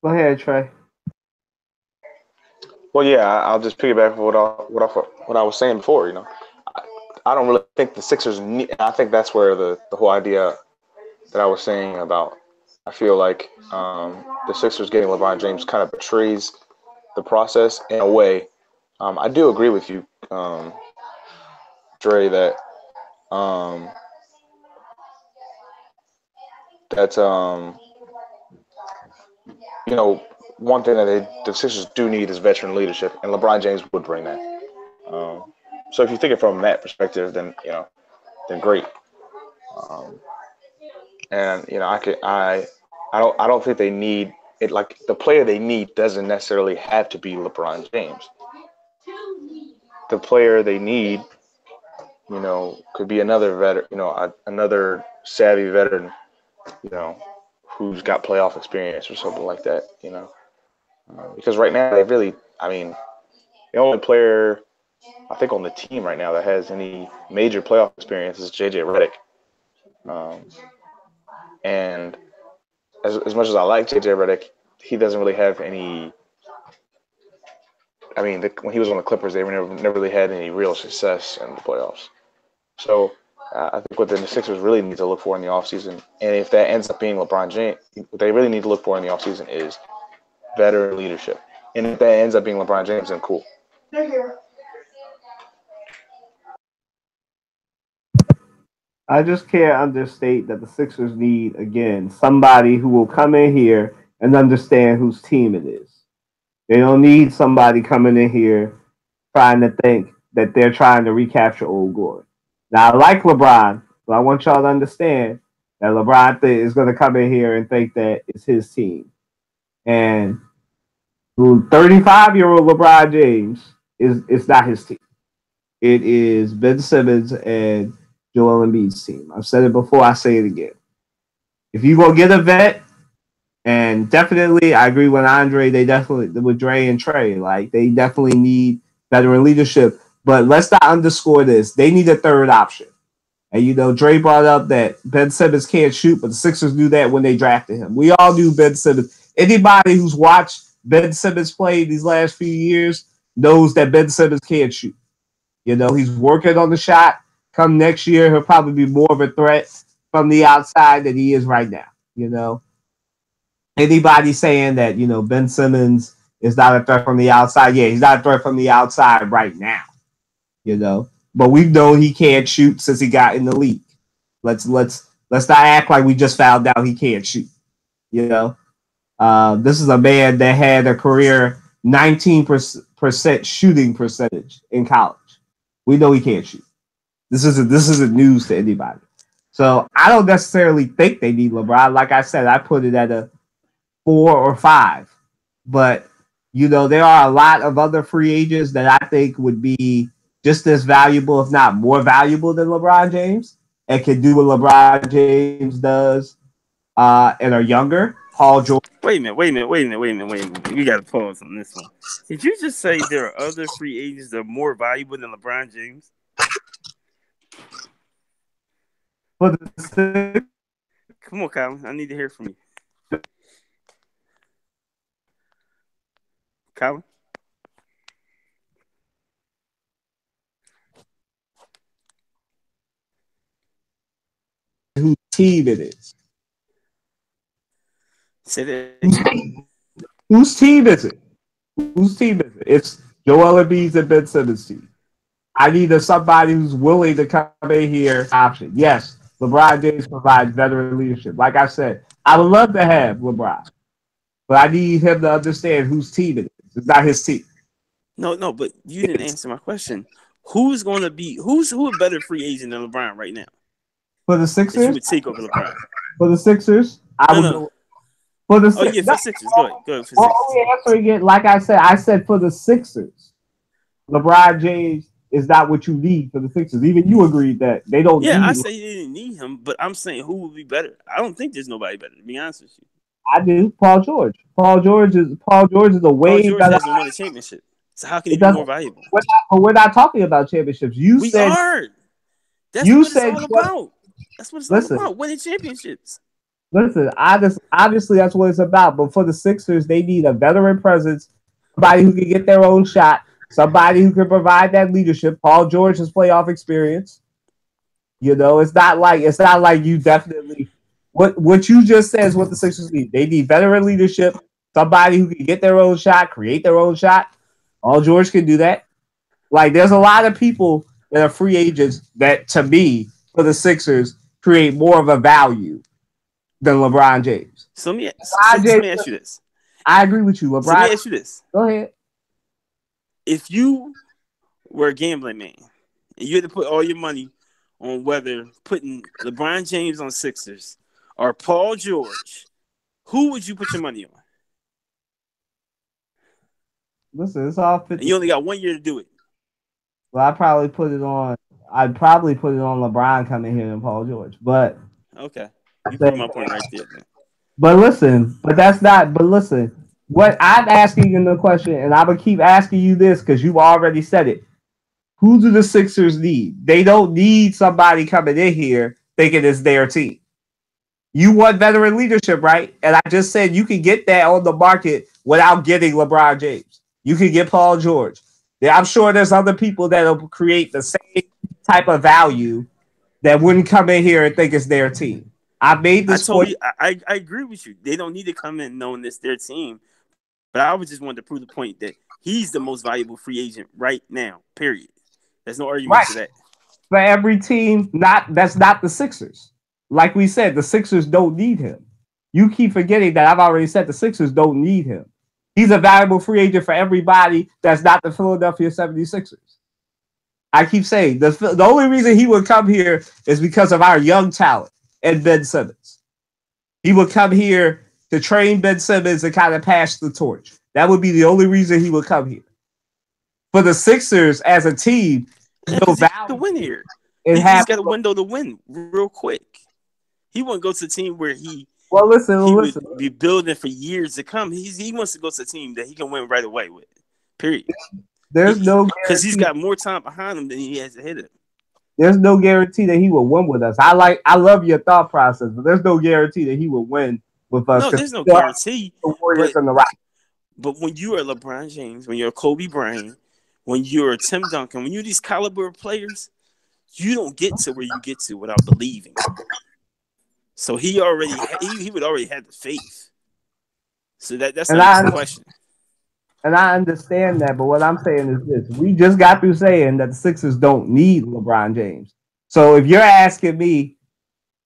Go ahead, Trey. Well, yeah, I'll just piggyback what I was saying before. I don't really think the Sixers need. I think that's where the whole idea that I was saying about. I feel like the Sixers getting LeBron James kind of betrays the process in a way. I do agree with you, Dre, that um, that's you know, one thing that the Sixers do need is veteran leadership, and LeBron James would bring that. So if you think it from that perspective, then then great. Um, and I don't think they need it. Like the player they need doesn't necessarily have to be LeBron James. The player they need, could be another veteran, another savvy veteran, you know, who's got playoff experience or something like that. Because right now they really, I mean, the only player I think on the team right now that has any major playoff experience is JJ Redick. Um, and as much as I like JJ Redick, he doesn't really have any. I mean, when he was on the Clippers, they never really had any real success in the playoffs. So I think what the Sixers really need to look for in the offseason, and if that ends up being LeBron James, what they really need to look for in the offseason is veteran leadership. And if that ends up being LeBron James, then cool. I just can't understate that the Sixers need, again, somebody who will come in here and understand whose team it is. They don't need somebody coming in here trying to think that they're trying to recapture old glory. Now, I like LeBron, but I want y'all to understand that LeBron is going to come in here and think that it's his team. And 35-year-old LeBron James it's not his team. It is Ben Simmons and Joel Embiid's team. I've said it before, I say it again. If you go get a vet, and definitely I agree with Andre, they definitely, with Dre and Trey, like they definitely need veteran leadership. But let's not underscore this. They need a third option. And Dre brought up that Ben Simmons can't shoot, but the Sixers knew that when they drafted him. We all knew Ben Simmons. Anybody who's watched Ben Simmons play these last few years knows that Ben Simmons can't shoot. He's working on the shot. Come next year, he'll probably be more of a threat from the outside than he is right now. Anybody saying that, Ben Simmons is not a threat from the outside, yeah, he's not a threat from the outside right now. But we've known he can't shoot since he got in the league. Let's not act like we just found out he can't shoot. This is a man that had a career 19% shooting percentage in college. We know he can't shoot. This isn't news to anybody. So I don't necessarily think they need LeBron. Like I said, I put it at a 4 or 5. But there are a lot of other free agents that I think would be just as valuable, if not more valuable than LeBron James, and can do what LeBron James does, and are younger. Paul George. Wait a minute. We got to pause on this one. Did you just say there are other free agents that are more valuable than LeBron James? Come on, Colin. I need to hear from you. Colin? Whose team it is? Say that. Whose team is it? It's Joel Embiid's and Ben Simmons' team. I need somebody who's willing to come in here. Option. Yes, LeBron James provides veteran leadership. Like I said, I would love to have LeBron, but I need him to understand whose team it is. It's not his team. No, but you didn't answer my question. Who's a better free agent than LeBron right now? For the Sixers? That you would take over LeBron. For the Sixers? No. For the Sixers. For Sixers. Go ahead. For Sixers. Only answering it, like I said for the Sixers. LeBron James is not what you need for the Sixers. Even you agreed that they don't need him. Yeah, I say they didn't need him, but I'm saying who would be better. I don't think there's nobody better, to be honest with you. I do. Paul George. Paul George is a way Paul George better. hasn't won a championship. So how can he be more valuable? We're not talking about championships. We are. That's what it's all about. That's what it's all about. Winning championships. Listen, obviously that's what it's about. But for the Sixers, they need a veteran presence, somebody who can get their own shot, somebody who can provide that leadership. Paul George has playoff experience. It's not like you definitely what you just said is what the Sixers need. They need veteran leadership, somebody who can get their own shot, create their own shot. Paul George can do that. Like, there's a lot of people that are free agents that, to me, for the Sixers, create more of a value than LeBron James. So let me ask you this. I agree with you, LeBron. So let me ask you this. Go ahead. If you were a gambling man and you had to put all your money on whether putting LeBron James on Sixers or Paul George, who would you put your money on? Listen, it's all 50. And you only got 1 year to do it. Well, I'd probably put it on LeBron coming here and Paul George. But okay, you proved my point right there. Man. But listen, what I'm asking you in the question, and I'm gonna keep asking you this because you've already said it. Who do the Sixers need? They don't need somebody coming in here thinking it's their team. You want veteran leadership, right? And I just said you can get that on the market without getting LeBron James. You can get Paul George. I'm sure there's other people that'll create the same type of value that wouldn't come in here and think it's their team. I made this point. I agree with you. They don't need to come in knowing it's their team. But I would just want to prove the point that he's the most valuable free agent right now, period. There's no argument to that. For every team, that's not the Sixers. Like we said, the Sixers don't need him. You keep forgetting that I've already said the Sixers don't need him. He's a valuable free agent for everybody that's not the Philadelphia 76ers. I keep saying the only reason he would come here is because of our young talent and Ben Simmons. He would come here to train Ben Simmons and kind of pass the torch. That would be the only reason he would come here. For the Sixers as a team, no value to win here. He's got a window to win real quick. He wouldn't go to a team where he would be building for years to come. He wants to go to a team that he can win right away with. Period. There's no because he's got more time behind him than he has ahead of him. There's no guarantee that he will win with us. I love your thought process, but there's no guarantee that he will win with us. No, there's no guarantee. The Warriors and the Rockets. But when you are LeBron James, when you're Kobe Bryant, when you're Tim Duncan, when you're these caliber of players, you don't get to where you get to without believing. So he would already have the faith. So that's not the question. And I understand that, but what I'm saying is this. We just got through saying that the Sixers don't need LeBron James. So if you're asking me,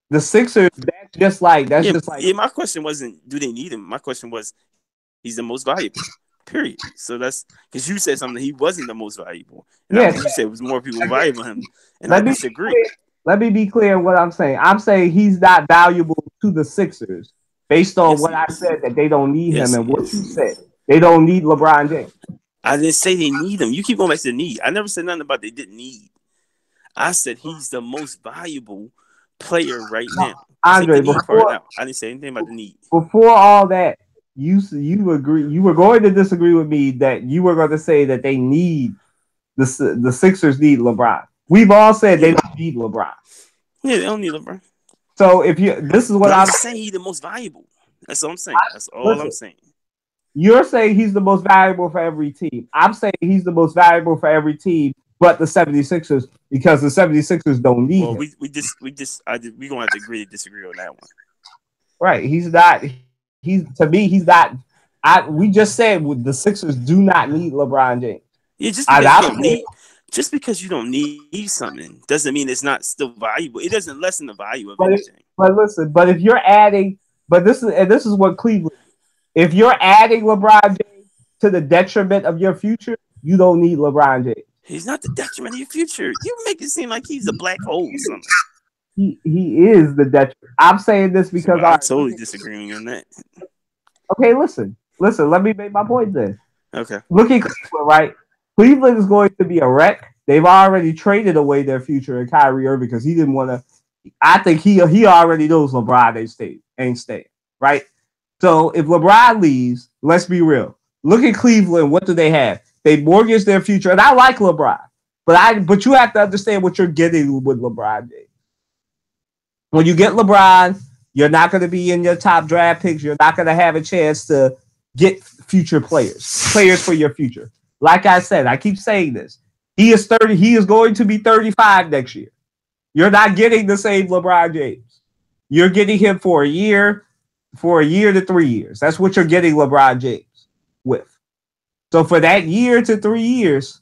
the Sixers, that's just like... Yeah, my question wasn't, do they need him? My question was, he's the most valuable, period. So that's... Because you said something, he wasn't the most valuable. And you said it was more people valuable than him. And I disagree. Let me be clear on what I'm saying. I'm saying he's not valuable to the Sixers based on what I said, that they don't need him and what you said. They don't need LeBron James. I didn't say they need him. You keep going back to the need. I never said nothing about they didn't need. I said he's the most valuable player right now. Andre, I didn't say anything about the need. Before all that, you agree. You were going to disagree with me that you were going to say that they need the Sixers need LeBron. We've all said they don't need LeBron. Yeah, they don't need LeBron. So this is what I'm saying. He's the most valuable. That's all I'm saying. That's all I'm saying. You're saying he's the most valuable for every team. I'm saying he's the most valuable for every team but the 76ers because the 76ers don't need him. We're going to have to agree to disagree on that one. Right. He's not. To me, he's not. We just said the Sixers do not need LeBron James. Yeah, just because you don't need something doesn't mean it's not still valuable. It doesn't lessen the value of anything. But listen, if you're adding, this is what Cleveland. If you're adding LeBron James to the detriment of your future, you don't need LeBron James. He's not the detriment of your future. You make it seem like he's a black hole or something. He is the detriment. I'm saying this because I'm totally disagreeing on that. Okay, listen. Let me make my point then. Okay. Look at Cleveland, right? Cleveland is going to be a wreck. They've already traded away their future in Kyrie Irving because he didn't want to. I think he already knows LeBron ain't staying, right? So if LeBron leaves, let's be real. Look at Cleveland. What do they have? They mortgage their future, and I like LeBron, but you have to understand what you're getting with LeBron James. When you get LeBron, you're not going to be in your top draft picks. You're not going to have a chance to get future players for your future. Like I said, I keep saying this. He is 30. He is going to be 35 next year. You're not getting the same LeBron James. You're getting him for a year. for a year to 3 years. That's what you're getting LeBron James with. So for that year to 3 years,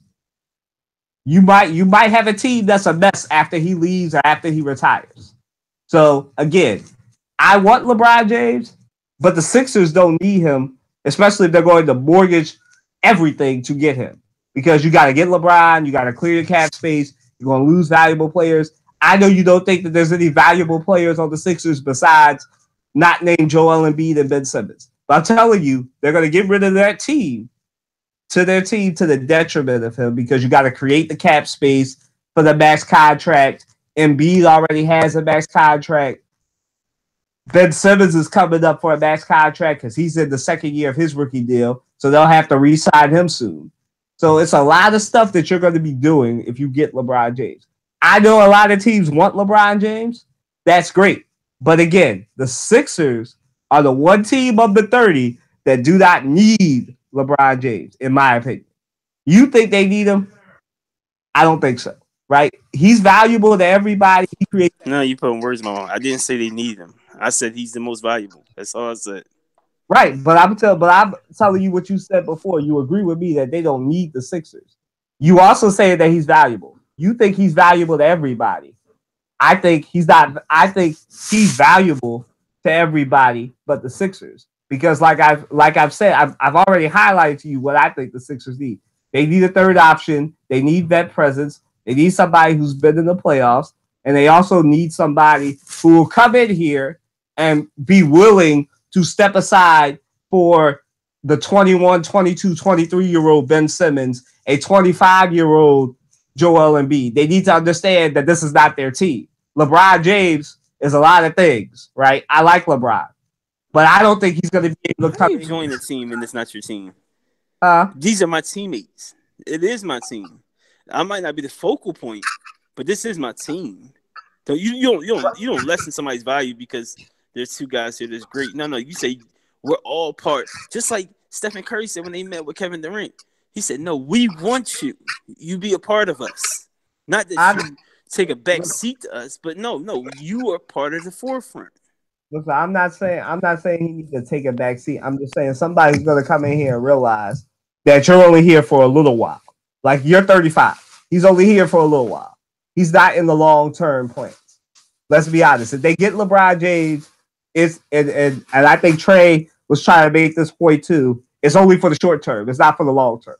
you might have a team that's a mess after he leaves or after he retires. So again, I want LeBron James, but the Sixers don't need him, especially if they're going to mortgage everything to get him. Because you got to get LeBron, you got to clear your cap space, you're going to lose valuable players. I know you don't think that there's any valuable players on the Sixers besides not named Joel Embiid and Ben Simmons. But I'm telling you, they're going to get rid of that team to the detriment of him because you got to create the cap space for the max contract. Embiid already has a max contract. Ben Simmons is coming up for a max contract because he's in the second year of his rookie deal, so they'll have to re-sign him soon. So it's a lot of stuff that you're going to be doing if you get LeBron James. I know a lot of teams want LeBron James. That's great. But again, the Sixers are the one team of the 30 that do not need LeBron James, in my opinion. You think they need him? I don't think so. Right? He's valuable to everybody. He creates. No, you putting words in my mouth. I didn't say they need him. I said he's the most valuable. That's all I said. Right, but I'm telling you what you said before. You agree with me that they don't need the Sixers. You also say that he's valuable. You think he's valuable to everybody. I think he's not. I think he's valuable to everybody but the Sixers because, like I've said, I've already highlighted to you what I think the Sixers need. They need a third option. They need vet presence. They need somebody who's been in the playoffs, and they also need somebody who will come in here and be willing to step aside for the 21, 22, 23-year-old Ben Simmons, a 25-year-old Joel Embiid. They need to understand that this is not their team. LeBron James is a lot of things, right? I like LeBron, but I don't think he's going to be able to come in. Join the team and it's not your team. These are my teammates. It is my team. I might not be the focal point, but this is my team. So you don't lessen somebody's value because there's two guys here that's great. No, you say we're all part. Just like Stephen Curry said when they met with Kevin Durant. He said, no, we want you. You be a part of us. Not that you take a back seat to us, but no, you are part of the forefront. Listen, I'm not saying he needs to take a back seat. I'm just saying somebody's gonna come in here and realize that you're only here for a little while. Like you're 35. He's only here for a little while. He's not in the long-term plans. Let's be honest. If they get LeBron James, and I think Trey was trying to make this point too. It's only for the short term. It's not for the long term.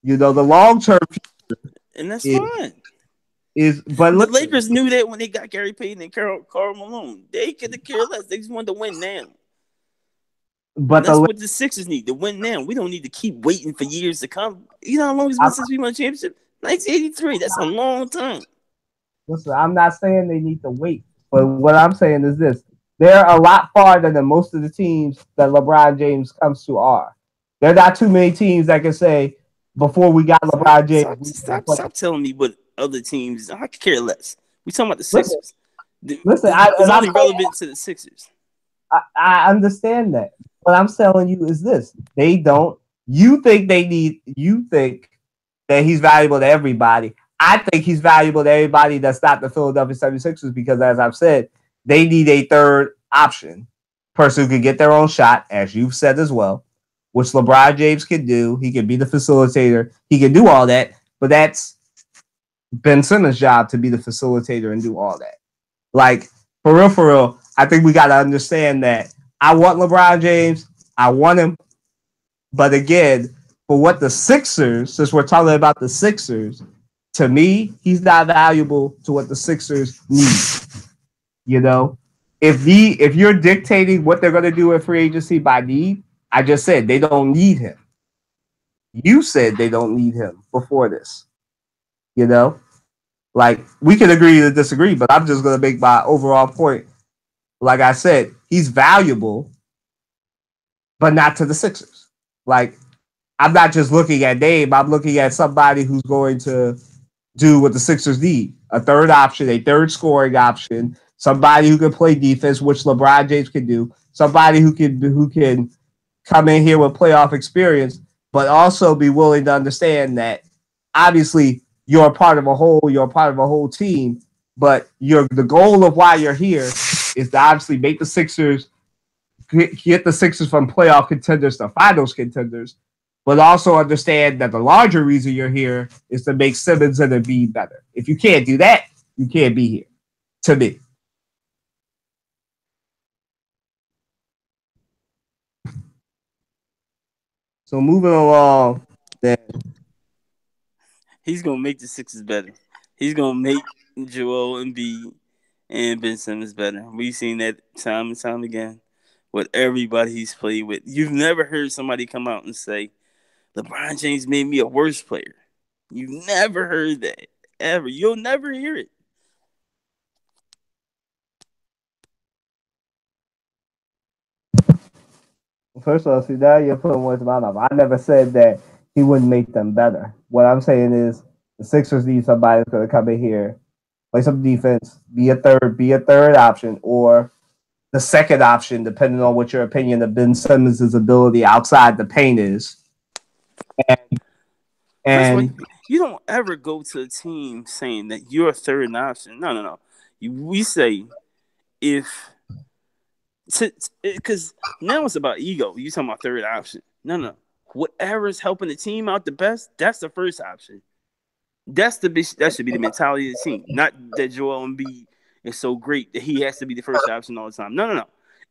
You know, the long term future, and that's fine. But the Lakers knew that when they got Gary Payton and Karl Malone, they could have cared less. They just wanted to win now. But that's what the Sixers need to win now. We don't need to keep waiting for years to come. You know how long it's been since we won a championship? 1983. That's a long time. Listen, I'm not saying they need to wait, but what I'm saying is this. They're a lot farther than most of the teams that LeBron James comes to are. There are not too many teams that can say, before we got LeBron James. Stop telling me what other teams. I could care less. We talking about the Sixers. Listen, it's only relevant to the Sixers. I understand that. What I'm telling you is this. They don't. You think that he's valuable to everybody. I think he's valuable to everybody that's not the Philadelphia 76ers because, as I've said, they need a third option, person who can get their own shot, as you've said as well, which LeBron James can do. He can be the facilitator. He can do all that, but that's Ben Simmons' job to be the facilitator and do all that. Like, for real, I think we got to understand that I want LeBron James. I want him. But again, for what the Sixers, since we're talking about the Sixers, to me, he's not valuable to what the Sixers need. You know, if you're dictating what they're going to do in free agency by need, I just said they don't need him. You said they don't need him before this. You know, like we can agree to disagree, but I'm just going to make my overall point. Like I said, he's valuable, but not to the Sixers. Like, I'm not just looking at name. I'm looking at somebody who's going to do what the Sixers need. A third option, a third scoring option, somebody who can play defense, which LeBron James can do, somebody who can come in here with playoff experience, but also be willing to understand that obviously you're a part of a whole team, but the goal of why you're here is to obviously make the Sixers get the Sixers from playoff contenders to finals contenders, but also understand that the larger reason you're here is to make Simmons and Embiid better. If you can't do that, you can't be here. To me. So moving along, then He's gonna make the Sixers better. He's gonna make Joel Embiid and Ben Simmons better. We've seen that time and time again with everybody he's played with. You've never heard somebody come out and say, LeBron James made me a worse player. You've never heard that. Ever. You'll never hear it. first of all, see now you're putting words in my mouth. I never said that he wouldn't make them better. What I'm saying is the Sixers need somebody that's going to come in here, play some defense, be a third option, or the second option, depending on what your opinion of Ben Simmons' ability outside the paint is. First of all, And you don't ever go to a team saying that you're a third option. No. We say if because now it's about ego. You talking about third option? No. Whatever's helping the team out the best, that's the first option. That should be the mentality of the team. Not that Joel Embiid is so great that he has to be the first option all the time. No.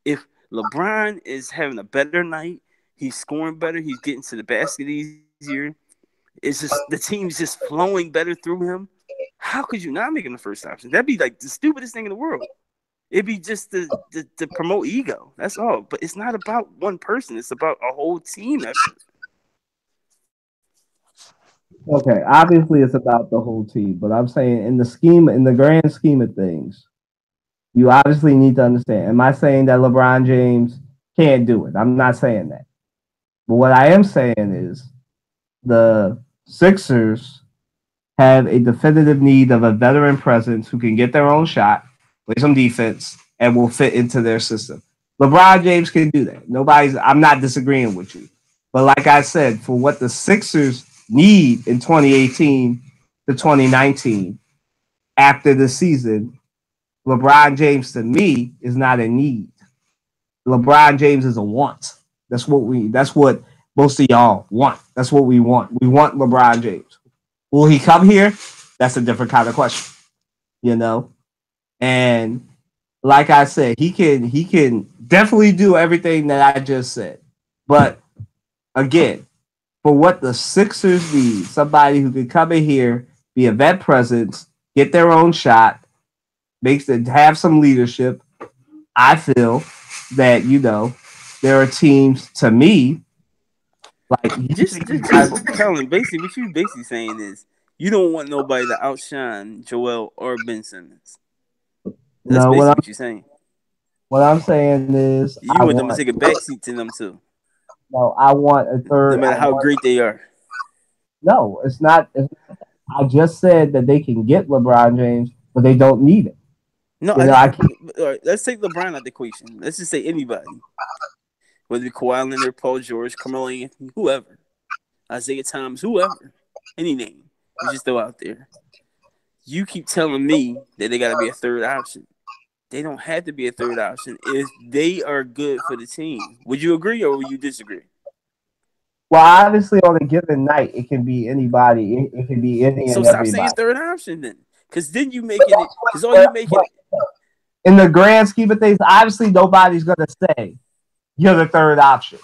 If LeBron is having a better night, he's scoring better, he's getting to the basket easier. It's just the team's just flowing better through him. How could you not make him the first option? That'd be like the stupidest thing in the world. It'd be just to promote ego. That's all. But it's not about one person. It's about a whole team effort. okay, obviously it's about the whole team, but I'm saying in the grand scheme of things, you obviously need to understand. Am I saying that LeBron James can't do it? I'm not saying that. But what I am saying is the Sixers have a definitive need of a veteran presence who can get their own shot, play some defense, and will fit into their system. LeBron James can do that. I'm not disagreeing with you. But like I said, for what the Sixers need in 2018 to 2019, after the season, LeBron James to me is not a need. LeBron James is a want. That's what most of y'all want. That's what we want. We want LeBron James. Will he come here? That's a different kind of question, you know? And like I said, he can definitely do everything that I just said. But again, for what the Sixers need, somebody who can come in here, be a vet presence, get their own shot, have some leadership. I feel that there are teams to me like Just telling. Basically, what you basically saying is you don't want nobody to outshine Joel or Ben Simmons. That's no basically what you're saying. what I'm saying is You want them to take a backseat to them too. No, I want a third. No matter how great they are. No, it's not. I just said that they can get LeBron James, but they don't need it. No, all right, let's take LeBron out the equation. Let's just say anybody. Whether it be Kawhi Leonard, Paul George, Carmelo Anthony, whoever. Isaiah Thomas, whoever. Any name. You just throw out there. You keep telling me that they got to be a third option. They don't have to be a third option if they are good for the team. Would you agree or would you disagree? Well, obviously, on a given night, it can be anybody. It can be any So and stop everybody. saying third option then. Because then you making it. Because all you making it. In the grand scheme of things, obviously, nobody's going to say you're the third option.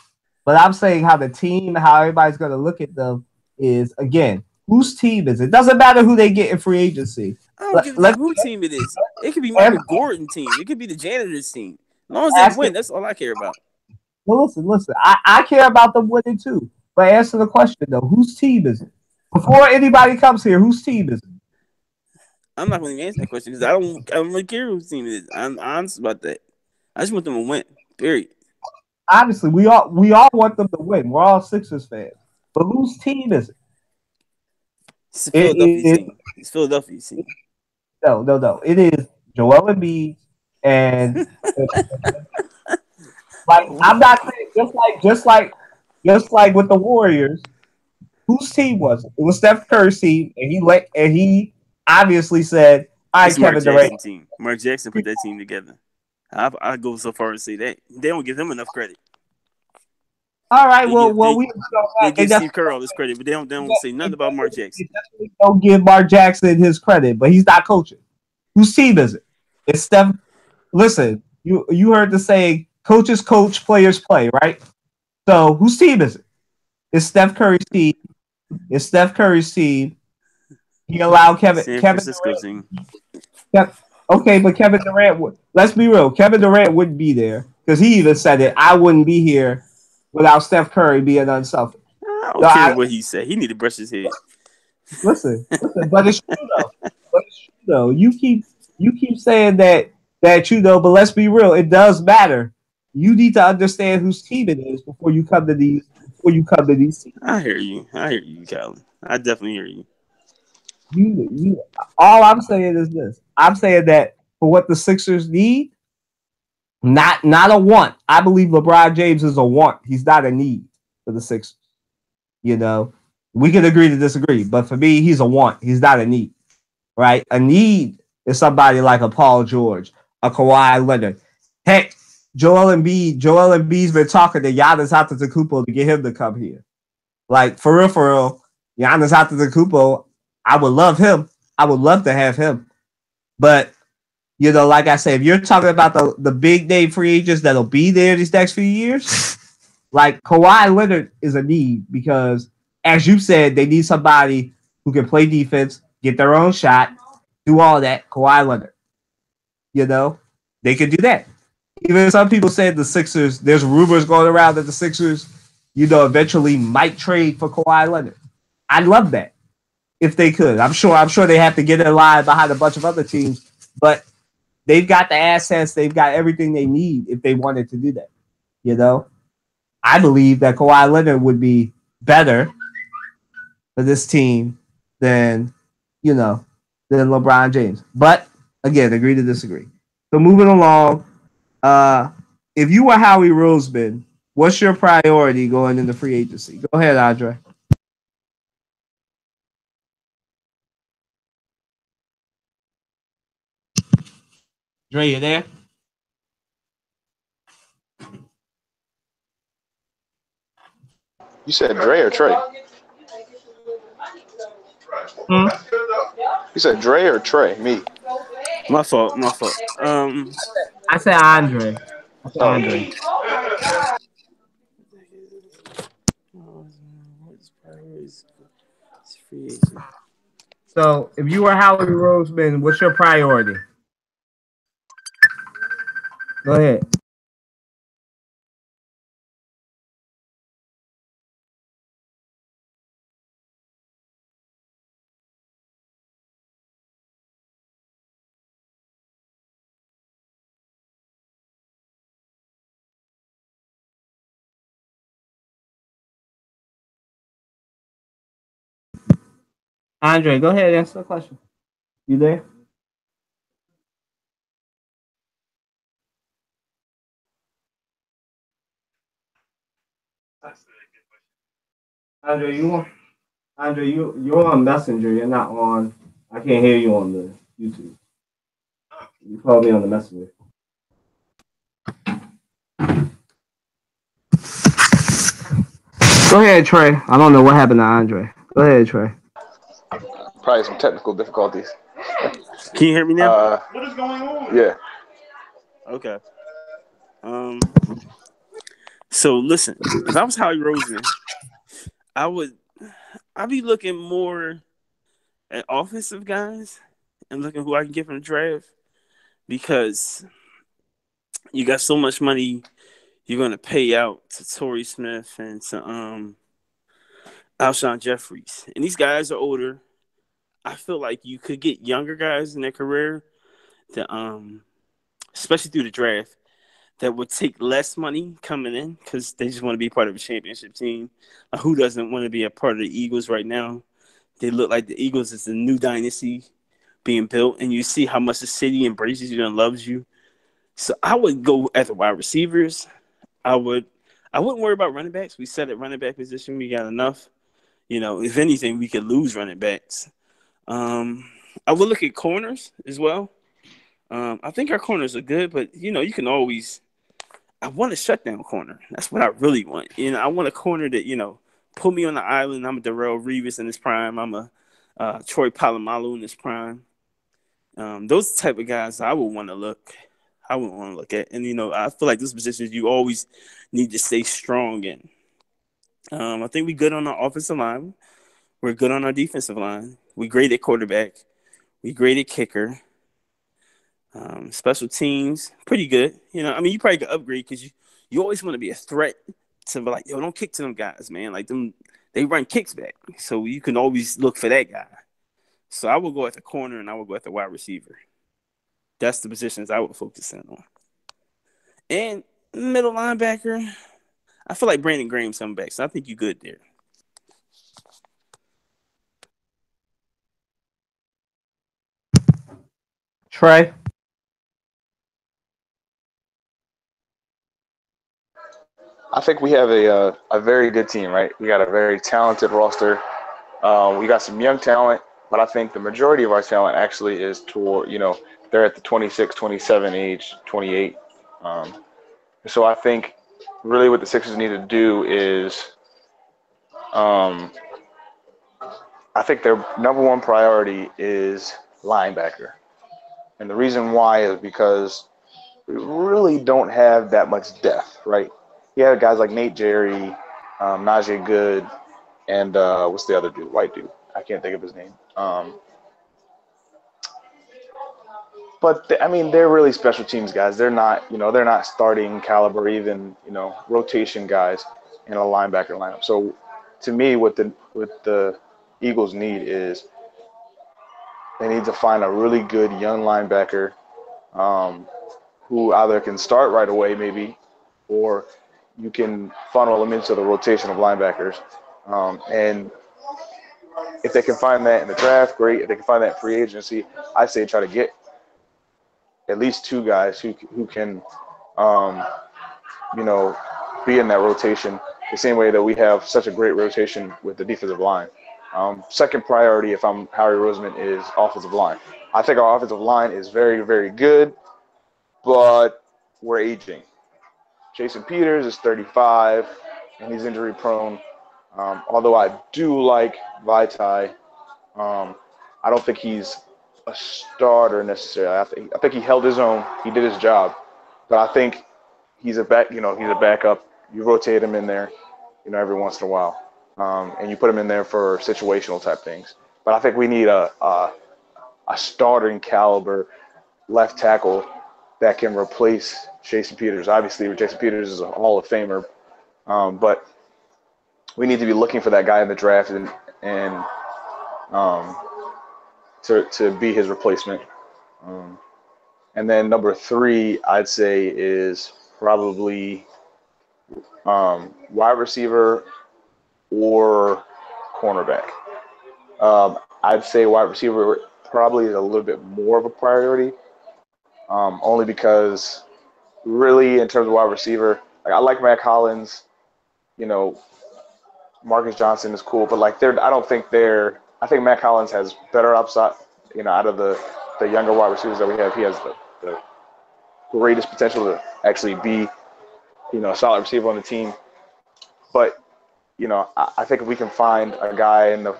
But I'm saying how everybody's going to look at them is, again, whose team is it? Doesn't matter who they get in free agency. I don't give a damn who team it is. It could be Michael Gordon team. It could be the janitor's team. As long as they win, that's all I care about. Well, listen. I care about them winning too. But answer the question though: whose team is it? Before anybody comes here, whose team is it? I'm not going to answer that question because I don't really care whose team it is. I'm honest about that. I just want them to win. Period. Obviously, we all want them to win. We're all Sixers fans. But whose team is it? It's Philadelphia team. It's Philadelphia's team. No. It is Joel Embiid and like I'm not saying just like with the Warriors. Whose team was it? It was Steph Curry's team, and he obviously said, "I Kevin Durant." Team. Mark Jackson put that team together. I go so far as to say that they don't give him enough credit. All right, They give we they give Steve Kerr all this credit, but they don't say nothing about Mark Jackson. don't give Mark Jackson his credit, but he's not coaching. Whose team is it? It's Steph. Listen, you heard the saying, coaches coach, players play, right? So whose team is it? It's Steph Curry's team. It's Steph Curry's team. He allowed San Kevin Francisco team. Durant. Okay, but Kevin Durant would. Let's be real. Kevin Durant wouldn't be there because he even said it. I wouldn't be here without Steph Curry being unselfish. I don't care what he said. He need to brush his head. Listen, but it's true though. You keep saying that you know, but let's be real. It does matter. You need to understand whose team it is before you come to these. Teams. I hear you, Colin. I definitely hear you. You. All I'm saying is this. I'm saying that for what the Sixers need, not a want. I believe LeBron James is a want. He's not a need for the Sixers. You know, we can agree to disagree, but for me, he's a want. He's not a need, right? A need is somebody like a Paul George, a Kawhi Leonard. Heck, Joel Embiid's been talking to Giannis Antetokounmpo to get him to come here. Like, for real, Giannis Antetokounmpo, I would love him. I would love to have him. But, you know, like I said, if you're talking about the big name free agents that'll be there these next few years, like Kawhi Leonard is a need because, as you said, they need somebody who can play defense, get their own shot, do all that. Kawhi Leonard. You know, they could do that. Even some people said the Sixers, there's rumors going around that the Sixers, you know, eventually might trade for Kawhi Leonard. I'd love that if they could. I'm sure they have to get in line behind a bunch of other teams, but they've got the assets, they've got everything they need if they wanted to do that. You know? I believe that Kawhi Leonard would be better for this team than LeBron James. But again, agree to disagree. So moving along, if you were Howie Roseman, what's your priority going into free agency? Go ahead, Andre. Dre, you there? You said Dre or Trey? Hmm? You said Dre or Trey? Me. My fault. I said Andre. Oh. So, if you were Howie Roseman, what's your priority? Go ahead. Andre, go ahead and answer the question. You there? Andre, you're on Messenger. You're not on. I can't hear you on the YouTube. You called me on the Messenger. Go ahead, Trey. I don't know what happened to Andre. Go ahead, Trey. Probably some technical difficulties. Can you hear me now? What is going on? Yeah. Okay. So listen, if I was Howie Roseman, I'd be looking more at offensive guys and looking who I can get from the draft because you got so much money you're gonna pay out to Torrey Smith and to Alshon Jeffries. And these guys are older. I feel like you could get younger guys in their career that especially through the draft, that would take less money coming in because they just want to be part of a championship team. Who doesn't want to be a part of the Eagles right now? They look like the Eagles is the new dynasty being built, and you see how much the city embraces you and loves you. So I would go at the wide receivers. I wouldn't worry about running backs. We said at running back position we got enough. You know, if anything, we could lose running backs. I would look at corners as well. I think our corners are good, but you can always. I want a shutdown corner. That's what I really want. I want a corner that put me on the island. I'm a Darrell Revis in his prime. I'm a Troy Polamalu in his prime. Those type of guys I would want to look. I would want to look at, and I feel like those positions you always need to stay strong in. I think we're good on our offensive line. We're good on our defensive line. We great at quarterback. We great at kicker. Special teams, pretty good. You probably could upgrade because you always want to be a threat to be like, yo, don't kick to them guys, man. Like they run kicks back, so you can always look for that guy. So I will go at the corner and I will go at the wide receiver. That's the positions I would focus in on. And middle linebacker, I feel like Brandon Graham's coming back, so I think you're good there. Trey. I think we have a very good team, right? We got a very talented roster. We got some young talent, but I think the majority of our talent actually is they're at the 26, 27 age, 28. So I think really what the Sixers need to do is, I think their number one priority is linebacker. And the reason why is because we really don't have that much depth, right? You have guys like Nate Jerry, Najee Good, and what's the other dude? White dude. I can't think of his name. But they're really special teams guys. They're not starting caliber, even rotation guys in a linebacker lineup. So, to me, what the Eagles need is they need to find a really good young linebacker, who either can start right away, maybe, or you can funnel them into the rotation of linebackers. And if they can find that in the draft, great. If they can find that in free agency, I say try to get at least two guys who can, um, you know, be in that rotation the same way that we have such a great rotation with the defensive line. Second priority, if I'm Howie Roseman, is offensive line. I think our offensive line is very, very good, but we're aging. Jason Peters is 35, and he's injury prone. Although I do like Vitae, I don't think he's a starter necessarily. I think he held his own. He did his job, but I think he's a back. He's a backup. You rotate him in there, every once in a while, and you put him in there for situational type things. But I think we need a starting caliber left tackle that can replace Jason Peters. Obviously, Jason Peters is a Hall of Famer, but we need to be looking for that guy in the draft and to be his replacement. And then number three, I'd say, is probably wide receiver or cornerback. I'd say wide receiver probably is a little bit more of a priority, only because really in terms of wide receiver, I like Matt Collins, Marcus Johnson is cool, but I think Matt Collins has better upside, out of the younger wide receivers that we have. He has the greatest potential to actually be, a solid receiver on the team. But, I think if we can find a guy in the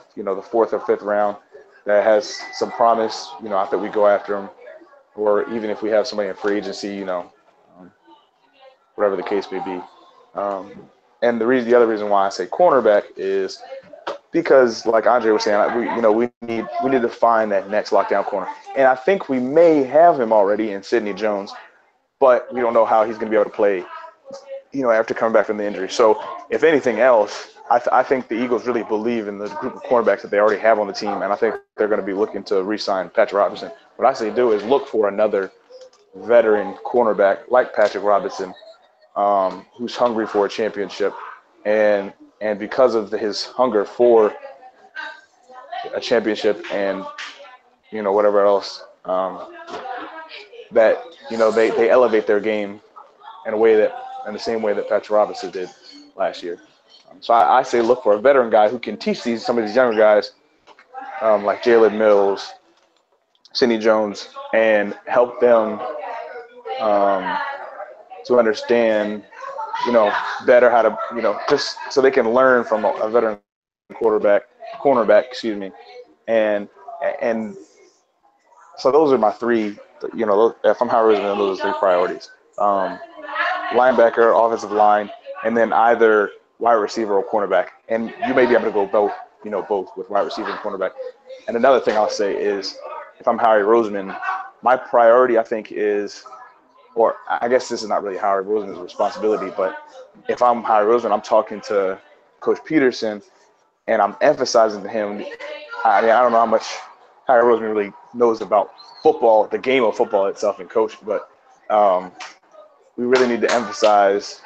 fourth or fifth round that has some promise, I think we go after him. Or even if we have somebody in free agency, whatever the case may be. And the other reason why I say cornerback is because, like Andre was saying, we need to find that next lockdown corner, and I think we may have him already in Sidney Jones, but we don't know how he's going to be able to play, after coming back from the injury. So, if anything else, I think the Eagles really believe in the group of cornerbacks that they already have on the team, and I think they're going to be looking to re-sign Patrick Robinson. What I say do is look for another veteran cornerback like Patrick Robinson, who's hungry for a championship, and because of his hunger for a championship and whatever else, that they elevate their game in the same way that Patrick Robinson did last year. So I say look for a veteran guy who can teach some of these younger guys, like Jalen Mills, Sidney Jones and help them to understand, better how to, just so they can learn from a veteran cornerback, excuse me, and and so those are my three. If I'm Howard Roseman, those are three priorities: linebacker, offensive line, and then either wide receiver or cornerback. And you may be able to go both, both with wide receiver and cornerback. And another thing I'll say is, if I'm Howie Roseman, my priority, I think, is, or I guess this is not really Howie Roseman's responsibility, but if I'm Howie Roseman, I'm talking to Coach Peterson, and I'm emphasizing to him. I mean, I don't know how much Howie Roseman really knows about football, the game of football itself, and coach, but we really need to emphasize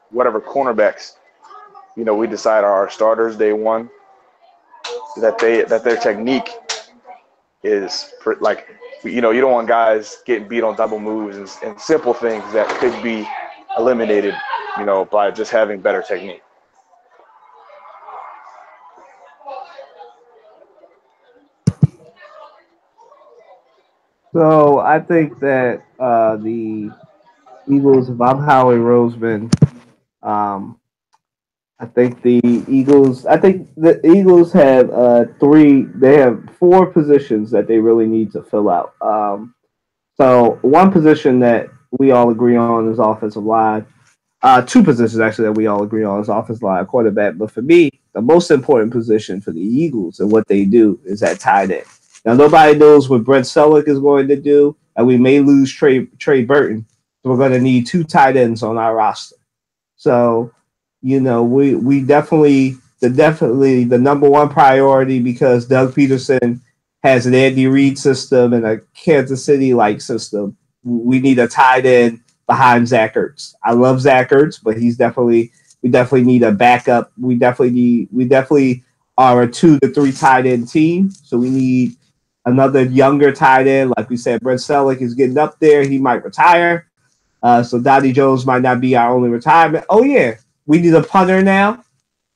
whatever cornerbacks we decide are our starters day one, that their technique is you don't want guys getting beat on double moves and simple things that could be eliminated by just having better technique. So I think that the Eagles, if I'm Howie Roseman, um, I think the Eagles have they have four positions that they really need to fill out. So one position that we all agree on is offensive line. Two positions actually that we all agree on is offensive line, quarterback. But for me, the most important position for the Eagles and what they do is at tight end. Now nobody knows what Brent Selleck is going to do, and we may lose Trey Burton, so we're going to need two tight ends on our roster. So we definitely the number one priority, because Doug Peterson has an Andy Reid system and a Kansas City like system. We need a tight end behind Zach Ertz. I love Zach Ertz, but we definitely need a backup. We definitely are a 2 to 3 tight end team. So we need another younger tight end. Like we said, Brent Selleck is getting up there. He might retire. So Donnie Jones might not be our only retirement. Oh yeah, we need a punter now.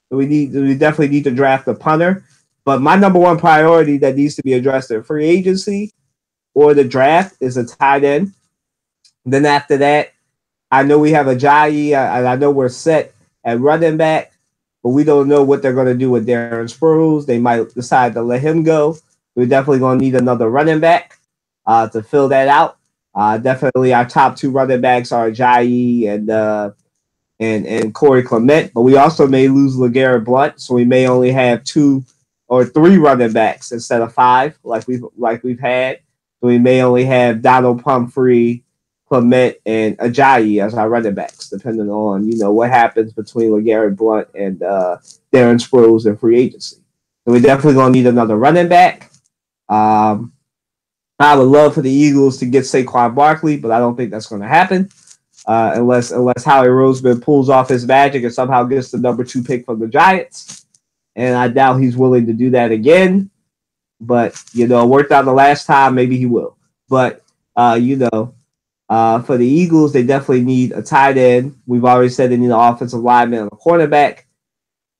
We definitely need to draft a punter. But my number one priority that needs to be addressed in free agency or the draft is a tight end. Then after that, I know we have Ajayi, and I know we're set at running back, but we don't know what they're going to do with Darren Sproles. They might decide to let him go. We're definitely going to need another running back to fill that out. Definitely, our top two running backs are Ajayi and Corey Clement, but we also may lose LeGarrette Blount, so we may only have 2 or 3 running backs instead of 5, like we've had. So we may only have Donald Pumphrey, Clement, and Ajayi as our running backs, depending on what happens between LeGarrette Blount and Darren Sproles in free agency. So we're definitely going to need another running back. I would love for the Eagles to get Saquon Barkley, but I don't think that's going to happen unless Howie Roseman pulls off his magic and somehow gets the number 2 pick from the Giants. And I doubt he's willing to do that again. But, it worked out the last time. Maybe he will. But, for the Eagles, they definitely need a tight end. We've already said they need an offensive lineman and a cornerback,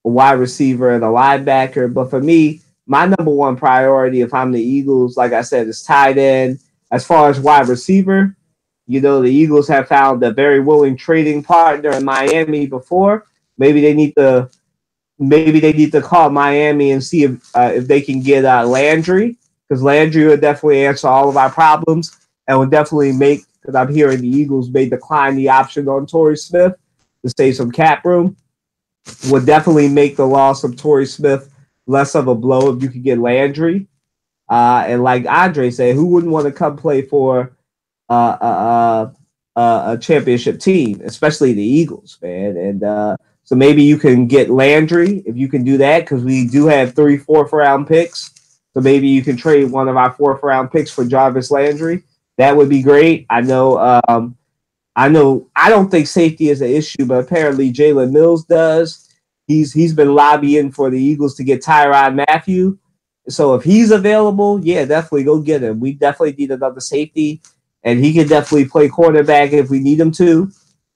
a wide receiver, and a linebacker. But for me, my number one priority, if I'm the Eagles, like I said, is tight end. As far as wide receiver, the Eagles have found a very willing trading partner in Miami before. Maybe they need to call Miami and see if they can get Landry, because Landry would definitely answer all of our problems and would definitely make, because I'm hearing the Eagles may decline the option on Torrey Smith to save some cap room, would definitely make the loss of Torrey Smith less of a blow if you could get Landry. And like Andre said, who wouldn't want to come play for a championship team, especially the Eagles, man? And so maybe you can get Landry if you can do that, because we do have 3 fourth-round picks. So maybe you can trade one of our 4th-round picks for Jarvis Landry. That would be great. I know. I don't think safety is an issue, but apparently Jalen Mills does. He's been lobbying for the Eagles to get Tyrann Mathieu. So if he's available, yeah, definitely go get him. We definitely need another safety, and he can definitely play quarterback if we need him to.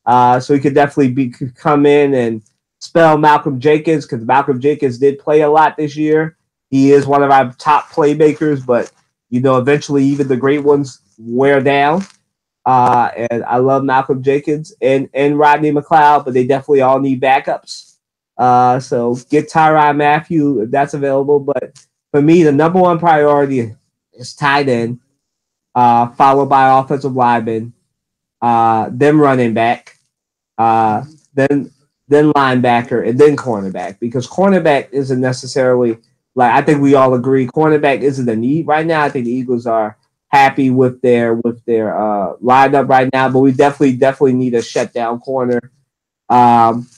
So he could definitely come in and spell Malcolm Jenkins, because Malcolm Jenkins did play a lot this year. He is one of our top playmakers, but Eventually even the great ones wear down. And I love Malcolm Jenkins and Rodney McLeod, but they definitely all need backups. So get Tyrann Mathieu if that's available. But for me, the number one priority is tight end, followed by offensive lineman, then running back, uh, then linebacker, and then cornerback. Because cornerback isn't necessarily like I think we all agree cornerback isn't a need right now. I think the Eagles are happy with their lineup right now, but we definitely need a shutdown corner. Um,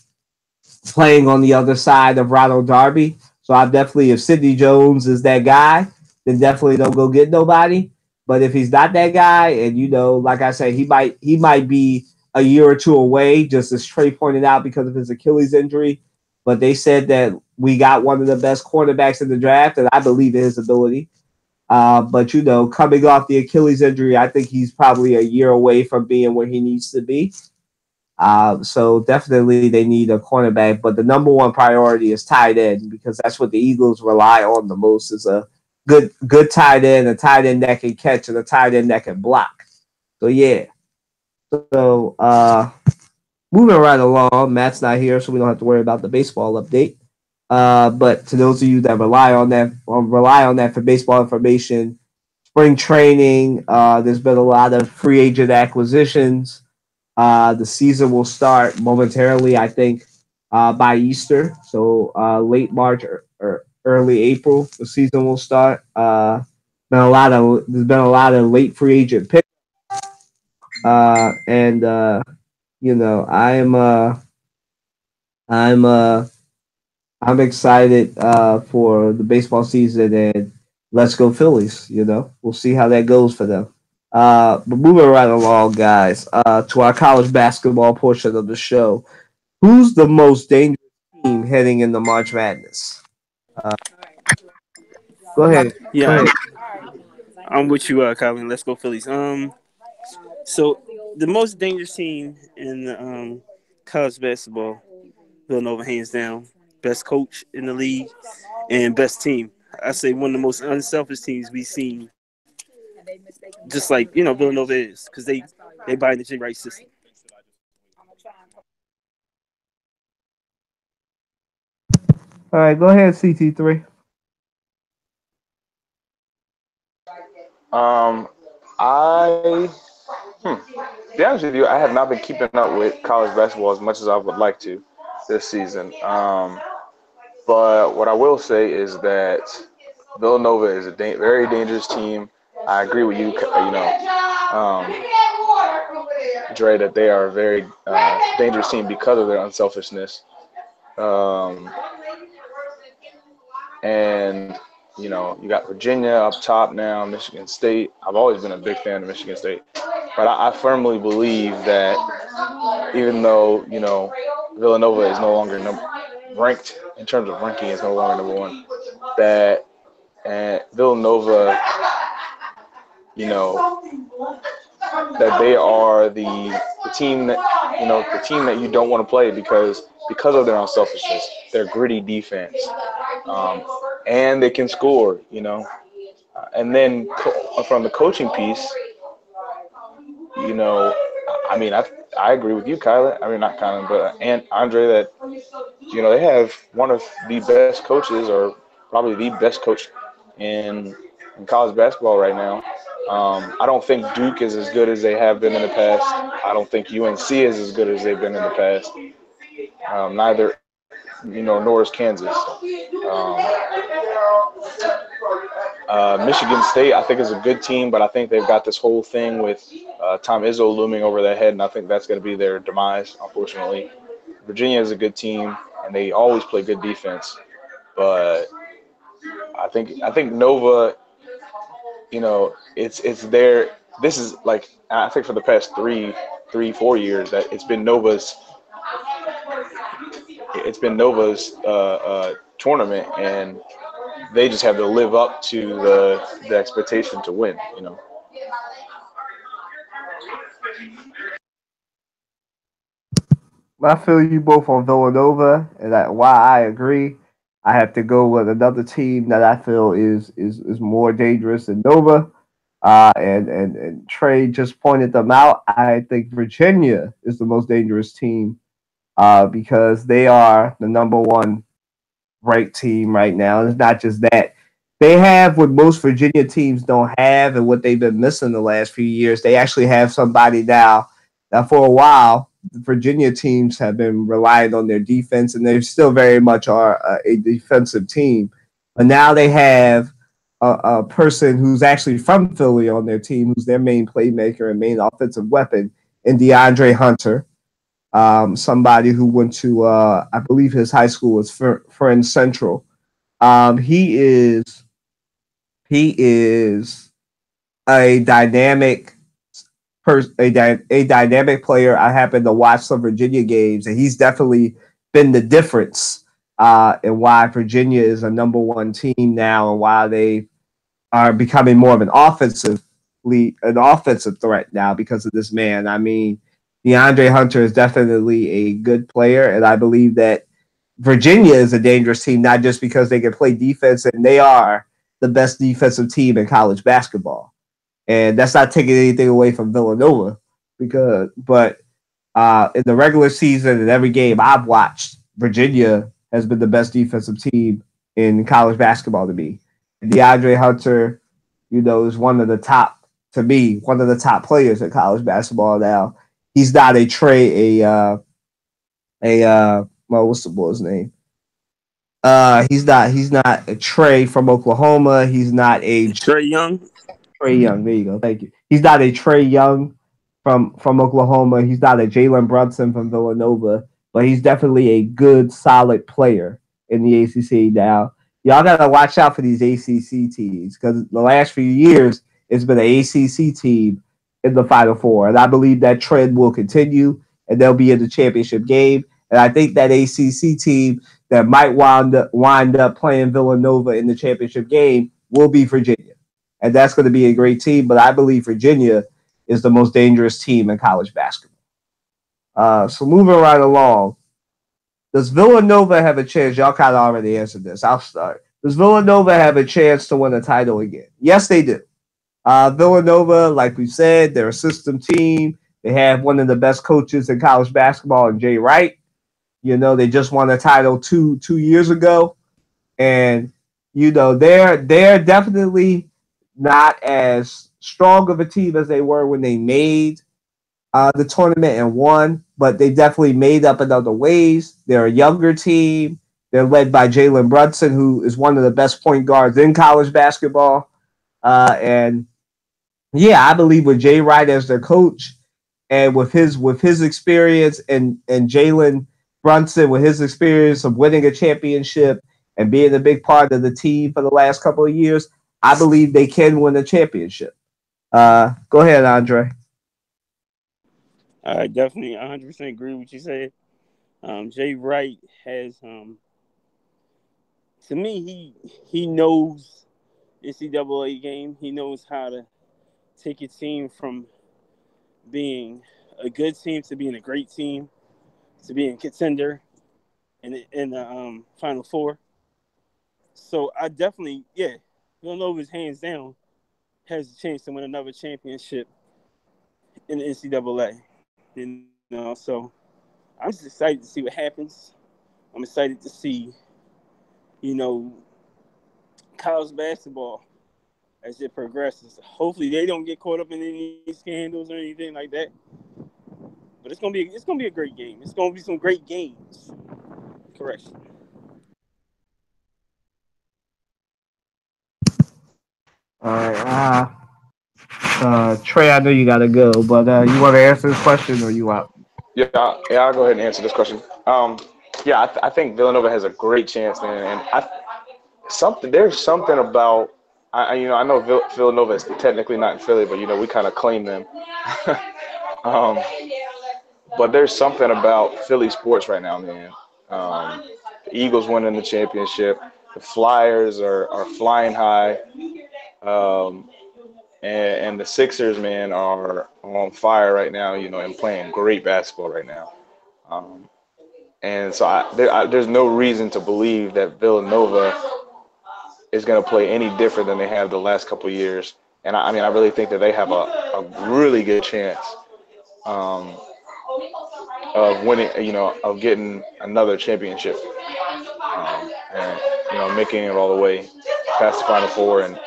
Playing on the other side of Ronald Darby. So I definitely, if Sidney Jones is that guy, then definitely don't go get nobody. But if he's not that guy, and like I said, he might be a year or two away, just as Trey pointed out, because of his Achilles injury. But they said that we got one of the best cornerbacks in the draft, and I believe in his ability. But coming off the Achilles injury, I think he's probably a year away from being where he needs to be. So definitely they need a cornerback, but the number one priority is tight end because that's what the Eagles rely on the most is a good tight end, a tight end that can catch, and a tight end that can block. So yeah. So moving right along, Matt's not here, so we don't have to worry about the baseball update. But to those of you that rely on that for baseball information, spring training, there's been a lot of free agent acquisitions. The season will start momentarily, I think, by Easter. So late March or early April, the season will start. There's been a lot of late free agent picks, and I'm I'm excited for the baseball season and let's go Phillies. We'll see how that goes for them. But moving right along, guys, to our college basketball portion of the show. Who's the most dangerous team heading into March Madness? Uh, Go ahead. Go Yeah, ahead. I'm with you, Colin. Let's go Phillies. So the most dangerous team in college basketball, Villanova, hands down, best coach in the league and best team. I say one of the most unselfish teams we've seen, just like Villanova is, because they buy the Jay Wright system. All right, go ahead, CT3. Um, I, to be honest with you, I have not been keeping up with college basketball as much as I would like to this season. But what I will say is that Villanova is a very dangerous team. I agree with you, Dre, that they are a very dangerous team because of their unselfishness. Um, and you got Virginia up top now, Michigan State. I've always been a big fan of Michigan State, but I firmly believe that even though Villanova is no longer ranked in terms of ranking, is no longer number one, that and Villanova, you know, that they are the team that the team that you don't want to play because of their unselfishness, their gritty defense, um, and they can score. And then from the coaching piece, you know, I mean, I agree with you, Kyler. I mean, not Kyler, but and Andre that they have one of the best coaches, or probably the best coach in college basketball right now. I don't think Duke is as good as they have been in the past. I don't think UNC is as good as they've been in the past. Neither, nor is Kansas. Michigan State, I think, is a good team, but I think they've got this whole thing with Tom Izzo looming over their head, and I think that's going to be their demise, unfortunately. Virginia is a good team, and they always play good defense. But I think Nova, it's their. This is like I think for the past 4 years that it's been Nova's tournament, and they just have to live up to the expectation to win. I feel you both on Villanova, and why I agree. I have to go with another team that I feel is more dangerous than Nova. And Trey just pointed them out. I think Virginia is the most dangerous team because they are the number one ranked team right now. And it's not just that. They have what most Virginia teams don't have and what they've been missing the last few years. They actually have somebody now. Now, for a while, the Virginia teams have been relying on their defense, and they still very much are a defensive team. But now they have a person who's actually from Philly on their team, who's their main playmaker and main offensive weapon, in DeAndre Hunter, somebody who went to, I believe his high school was Friends Central. He is a dynamic a dynamic player. I happen to watch some Virginia games, and he's definitely been the difference in why Virginia is a number one team now, and why they are becoming more of an offensive threat now because of this man. I mean, DeAndre Hunter is definitely a good player, and I believe that Virginia is a dangerous team, not just because they can play defense, and they are the best defensive team in college basketball. And that's not taking anything away from Villanova, but in the regular season and every game I've watched, Virginia has been the best defensive team in college basketball to me. And DeAndre Hunter, is one of the top players in college basketball now. He's not a Trey, well, what's the boy's name? He's not a Trey from Oklahoma. He's not a Trey Young. Trey Young. There you go. Thank you. He's not a Trey Young from Oklahoma. He's not a Jalen Brunson from Villanova, but he's definitely a good, solid player in the ACC. Now, y'all gotta watch out for these ACC teams because the last few years it's been an ACC team in the Final Four, and I believe that trend will continue, and they'll be in the championship game. And I think that ACC team that might wind up playing Villanova in the championship game will be Virginia, and that's going to be a great team. But I believe Virginia is the most dangerous team in college basketball. So moving right along, does Villanova have a chance? Y'all kind of already answered this. I'll start. Does Villanova have a chance to win a title again? Yes, they do. Villanova, like we said, they're a system team. They have one of the best coaches in college basketball, in Jay Wright. They just won a title two years ago, and they're definitely not as strong of a team as they were when they made the tournament and won, but they definitely made up in other ways. They're a younger team. They're led by Jalen Brunson, who is one of the best point guards in college basketball. And yeah, I believe with Jay Wright as their coach, and with his experience, and Jalen Brunson with his experience of winning a championship and being a big part of the team for the last couple of years, I believe they can win a championship. Go ahead, Andre. I definitely 100% agree with what you said. Jay Wright has, to me, he knows NCAA game. He knows how to take a team from being a good team to being a great team to being a contender in the Final Four. So I definitely, yeah, Villanova's hands down has a chance to win another championship in the NCAA. So I'm just excited to see what happens. I'm excited to see, you know, college basketball as it progresses. Hopefully, they don't get caught up in any scandals or anything like that. But it's gonna be a great game. It's gonna be some great games. Correction. All right. Trey, I know you got to go, but you want to answer this question or you out? Yeah, I'll go ahead and answer this question. Yeah, I think Villanova has a great chance, man, and there's something about I know Villanova is technically not in Philly, but we kind of claim them. um, but there's something about Philly sports right now, man. The Eagles winning the championship, the Flyers are flying high, um, and the Sixers, man, are on fire right now, and playing great basketball right now. Um, And so there's no reason to believe that Villanova is going to play any different than they have the last couple of years. And I mean, I really think that they have a really good chance um, of winning, of getting another championship, and making it all the way past the Final Four. And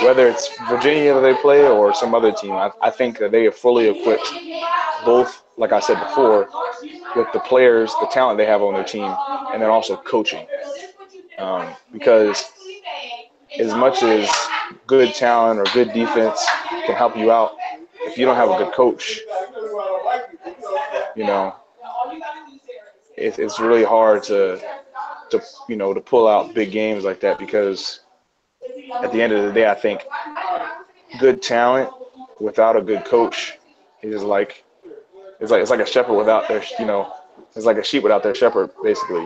whether it's Virginia that they play or some other team, I think that they are fully equipped, both, like I said before, with the players, the talent they have on their team, and then also coaching. Because as much as good talent or good defense can help you out, if you don't have a good coach, you know, it's really hard to pull out big games like that, because at the end of the day, I think good talent without a good coach is like it's like a shepherd without their it's like a sheep without their shepherd, basically.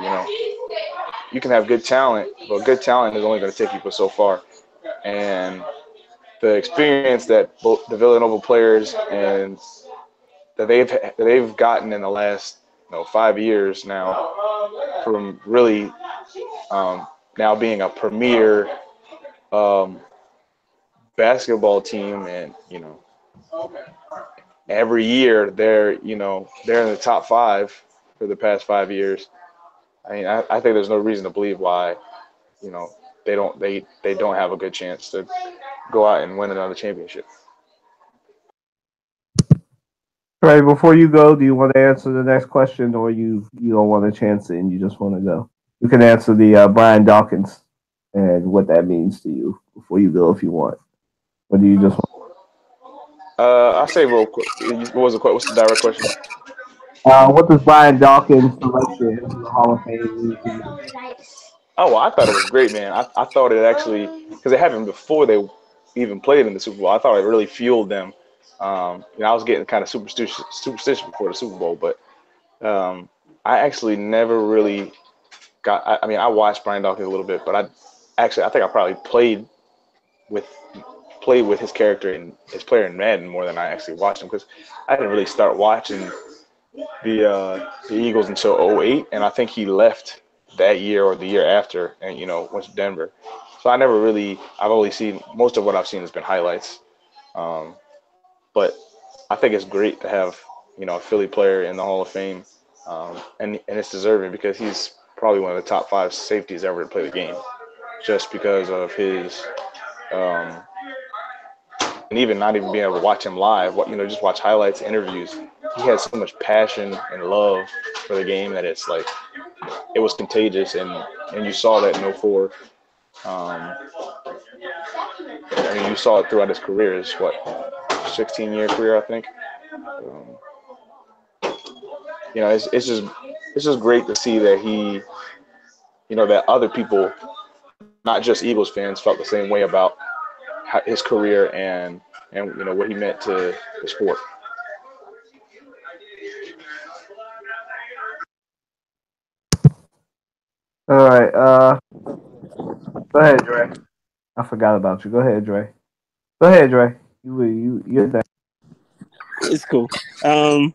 You can have good talent, but good talent is only going to take you for so far. And the experience that both the Villanova players and that they've gotten in the last 5 years now, from really now being a premier um, basketball team, and every year they're in the top five for the past 5 years. I mean, I think there's no reason to believe why you know they don't have a good chance to go out and win another championship. Right, before you go, do you want to answer the next question, or you don't want a chance and you just want to go? You can answer the Brian Dawkins and what that means to you before you go if you want. Or do you just want? I'll say real quick. What's the direct question? What does Brian Dawkins' selection into the Hall of Fame mean to you? Oh, well, I thought it was great, man. I thought it actually, because it happened before they even played in the Super Bowl. I thought it really fueled them. I was getting kind of superstitious before the Super Bowl, but I actually never really got. I mean, I watched Brian Dawkins a little bit, but I think I probably with played with his character and his player in Madden more than I actually watched him, because I didn't really start watching the Eagles until '08, and I think he left that year or the year after, and went to Denver. So I've only seen, most of what I've seen has been highlights. Um, but I think it's great to have a Philly player in the Hall of Fame, and it's deserving, because he's probably one of the top five safeties ever to play the game, just because of his um, and even not even being able to watch him live, just watch highlights, interviews. He had so much passion and love for the game that it's like it was contagious, and you saw that in '04. Um, I mean, you saw it throughout his career. His 16-year career, I think. It's just great to see that that other people, not just Eagles fans, felt the same way about his career and what he meant to the sport. All right. Go ahead, Dre. I forgot about you. Go ahead, Dre. Go ahead, Dre. You're next. It's cool. Um,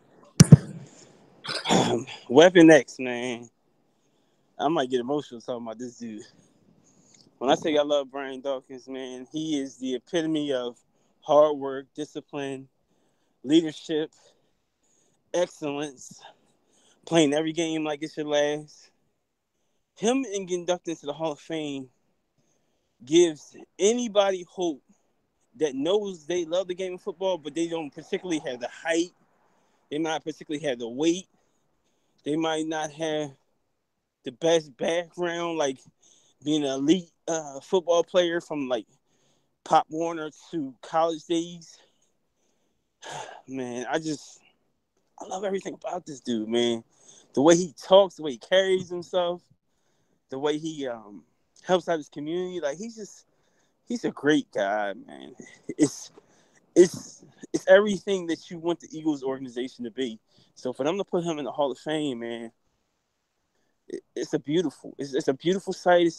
Weapon X, man. I might get emotional talking about this dude. When I say I love Brian Dawkins, man, he is the epitome of hard work, discipline, leadership, excellence, playing every game like it's your last. Him and getting inducted into the Hall of Fame gives anybody hope that knows they love the game of football, but they don't particularly have the height. They might particularly have the weight. They might not have the best background, like being an elite football player from like Pop Warner to college days. Man, I love everything about this dude, man. The way he talks, the way he carries himself, the way he helps out his community. Like he's a great guy, man. It's it's it's everything that you want the Eagles organization to be. So for them to put him in the Hall of Fame, man, it's a beautiful sight.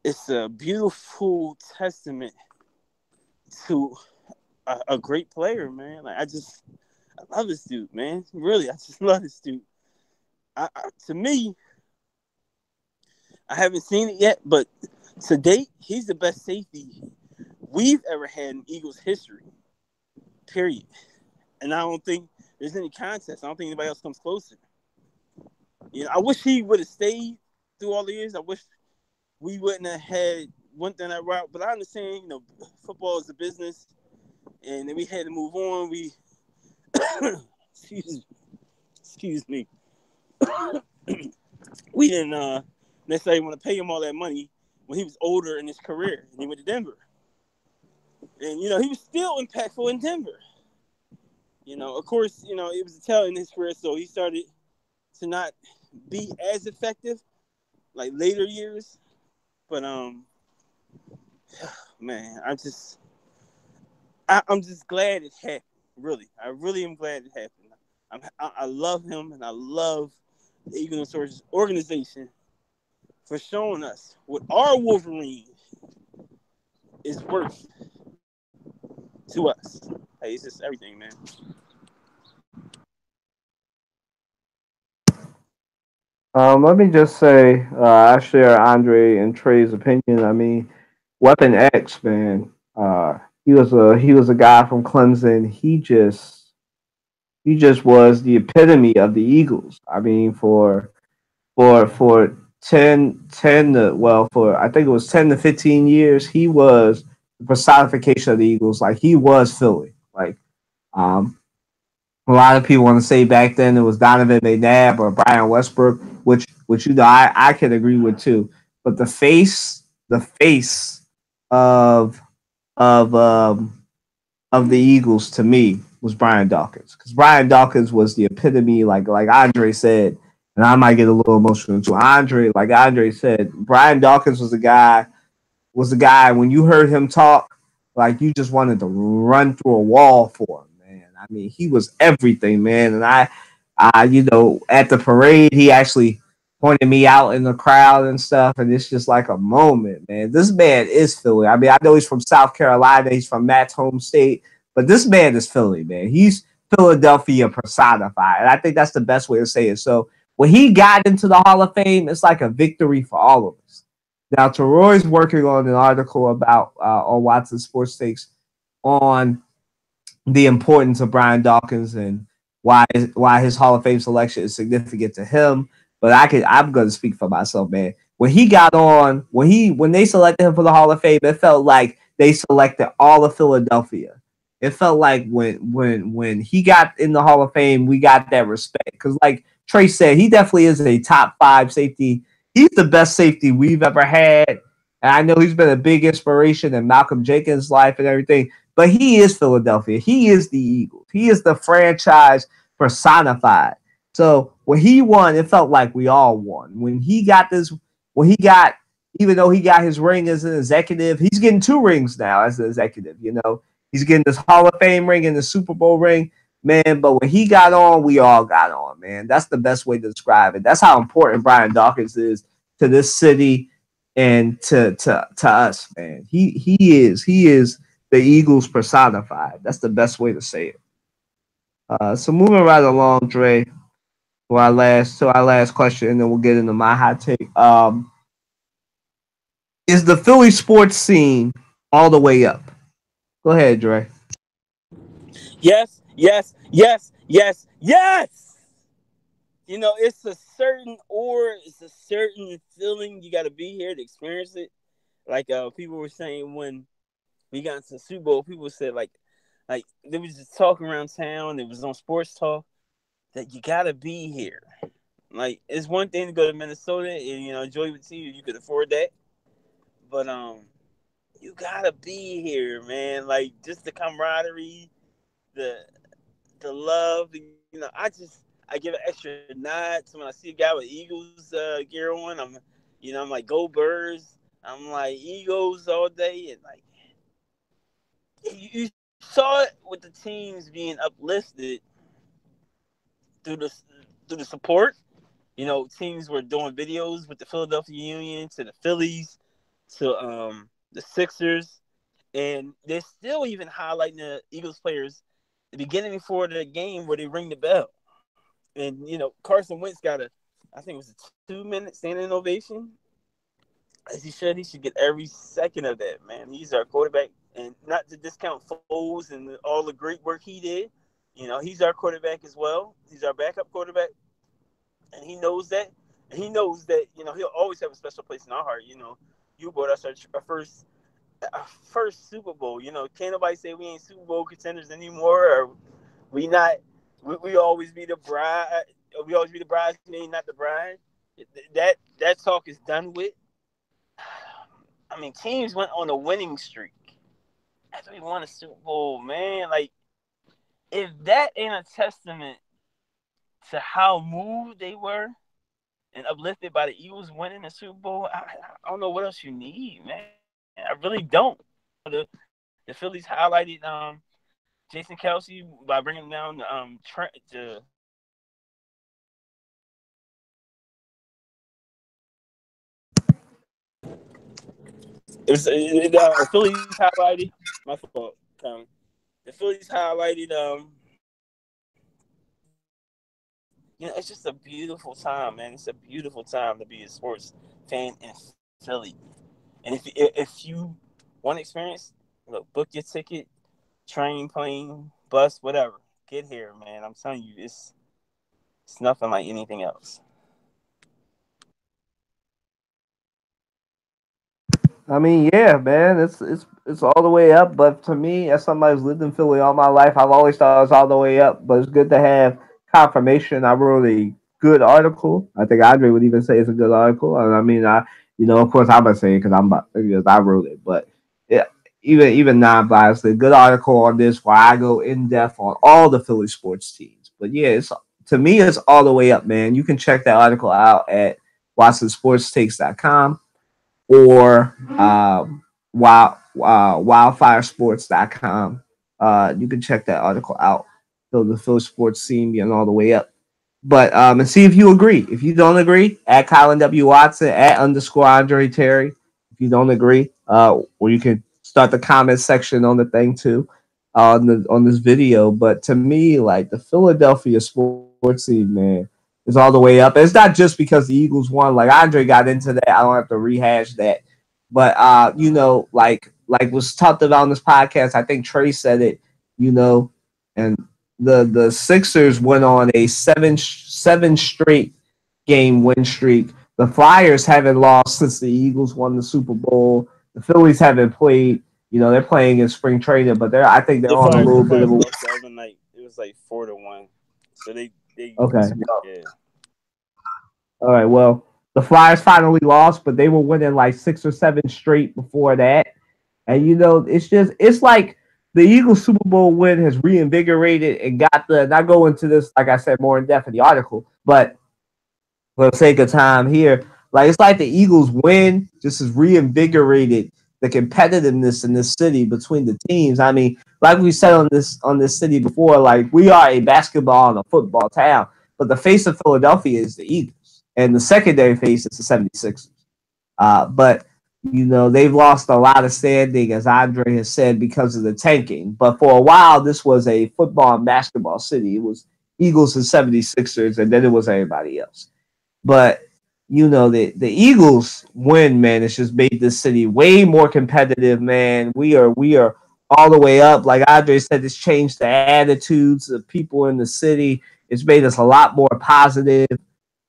It's a beautiful testament to a great player, man. Like I love this dude, man. Really, I just love this dude. To me, I haven't seen it yet, but to date, he's the best safety we've ever had in Eagles history. Period. And I don't think there's any contest. I don't think anybody else comes closer. I wish he would have stayed through all the years. I wish we wouldn't have went down that route. But I understand, football is a business, and then we had to move on. We, excuse me, we didn't necessarily want to pay him all that money when he was older in his career, and he went to Denver. And he was still impactful in Denver. Of course, it was a tell in his career, so he started to not be as effective like later years. But man, I'm just glad it happened. Really, I really am glad it happened. I love him, and I love the Eagles organization for showing us what our Wolverine is worth to us. Hey, it's just everything, man. Let me just say, I share Andre and Trey's opinion. I mean, Weapon X, man. He was a guy from Clemson. He just was the epitome of the Eagles. I mean, for 10 to, well, for I think it was 10 to 15 years, he was the personification of the Eagles. Like, he was Philly. Like, um, a lot of people want to say back then it was Donovan McNabb or Brian Westbrook, which I can agree with too. But the face of of um, of the Eagles to me was Brian Dawkins, because Brian Dawkins was the epitome, like Andre said, and I might get a little emotional too. Like Andre said, Brian Dawkins was the guy when you heard him talk, like you just wanted to run through a wall for him, man. I mean, he was everything, man. And at the parade, he actually pointed me out in the crowd and stuff, and it's just like a moment, man. This man is Philly. I mean, I know he's from South Carolina, he's from Matt's home state, but this man is Philly, man. He's Philadelphia personified, and I think that's the best way to say it. So when he got into the Hall of Fame, it's like a victory for all of us. Now, Teroy's working on an article about on Watson Sports Takes on the importance of Brian Dawkins and why his Hall of Fame selection is significant to him. But I'm gonna speak for myself, man. When he got on, when they selected him for the Hall of Fame, it felt like they selected all of Philadelphia. It felt like when he got in the Hall of Fame, we got that respect. Because like Trey said, he definitely is a top 5 safety. He's the best safety we've ever had. And I know he's been a big inspiration in Malcolm Jenkins' life and everything. But he is Philadelphia. He is the Eagles. He is the franchise personified. So when he won, it felt like we all won. Even though he got his ring as an executive, he's getting 2 rings now as an executive. He's getting this Hall of Fame ring and the Super Bowl ring, man. But when he got on, we all got on, man. That's the best way to describe it. That's how important Brian Dawkins is to this city and to us, man. He is the Eagles personified. That's the best way to say it. So moving right along, Dre, to our last question, and then we'll get into my hot take. Is the Philly sports scene all the way up? Go ahead, Dre. Yes, yes, yes, yes, yes. It's a certain feeling. You got to be here to experience it. Like people were saying when we got into the Super Bowl, people said like there was just talk around town. It was on sports talk that you got to be here. Like it's one thing to go to Minnesota and enjoy the team if you could afford that, but you gotta be here, man. Like just the camaraderie, the love. I give an extra nod to when I see a guy with Eagles gear on. I'm like, go Birds. I'm like Eagles all day, and like you saw it with the teams being uplifted through the support. Teams were doing videos with the Philadelphia Union to the Phillies to the Sixers, and they're still even highlighting the Eagles players the beginning before the game where they ring the bell. And Carson Wentz got a I think it was a 2 minute standing ovation. As he should get every second of that, man. He's our quarterback, and not to discount Foles and all the great work he did. You know, he's our quarterback as well. He's our backup quarterback, and he knows that. And he knows that, you know, he'll always have a special place in our heart. You know, you brought us our first Super Bowl. You know, can't nobody say we ain't Super Bowl contenders anymore, or we not. We always be the bride. We always be the bridesmaid, not the bride. That talk is done with. I mean, teams went on a winning streak after we won a Super Bowl, man. Like, if that ain't a testament to how moved they were and uplifted by the Eagles winning the Super Bowl, I don't know what else you need, man. I really don't. The Phillies highlighted Jason Kelsey by bringing down Trent to. The Phillies highlighted my fault. The Phillies highlighted it's just a beautiful time, man. It's a beautiful time to be a sports fan in Philly. And if you want to experience, look, book your ticket, train, plane, bus, whatever. Get here, man. I'm telling you, it's nothing like anything else. I mean, yeah, man, it's all the way up. But to me, as somebody who's lived in Philly all my life, I've always thought it was all the way up. But it's good to have confirmation. I wrote a good article. I think Andre would even say it's a good article. And I mean, of course, I'm gonna say it because I wrote it. But yeah, even non-biased, a good article on this where I go in depth on all the Philly sports teams. But yeah, it's to me, it's all the way up, man. You can check that article out at WatsonSportsTakes.com or wildfiresports.com. You can check that article out. So the Philly sports scene being all the way up. But and see if you agree. If you don't agree, at Colin W. Watson, at underscore Andre Terry. If you don't agree, or you can start the comment section on the thing too, on this video. But to me, like the Philadelphia sports scene, man, is all the way up. It's not just because the Eagles won. Like Andre got into that. I don't have to rehash that. But like was talked about on this podcast. I think Trey said it. You know, and the Sixers went on a seven straight game win streak. The Flyers haven't lost since the Eagles won the Super Bowl. The Phillies haven't played. You know, they're playing in spring training, but I think they're The on a Flyers, little the bit of Flyers a lost the other night. It was like 4-1. So they okay. yeah. All right. Well, the Flyers finally lost, but they were winning like 6 or 7 straight before that. And it's like the Eagles Super Bowl win has reinvigorated and got the. And I go into this, like I said, more in depth in the article, but for the sake of time here, like it's like the Eagles win just has reinvigorated the competitiveness in this city between the teams. I mean, like we said on this city before, like we are a basketball and a football town, but the face of Philadelphia is the Eagles, and the secondary face is the 76ers. But they've lost a lot of standing, as Andre has said, because of the tanking. But for a while, this was a football and basketball city. It was Eagles and 76ers, and then it was everybody else. But the Eagles win, man. It's just made this city way more competitive, man. We are all the way up. Like Andre said, it's changed the attitudes of people in the city. It's made us a lot more positive.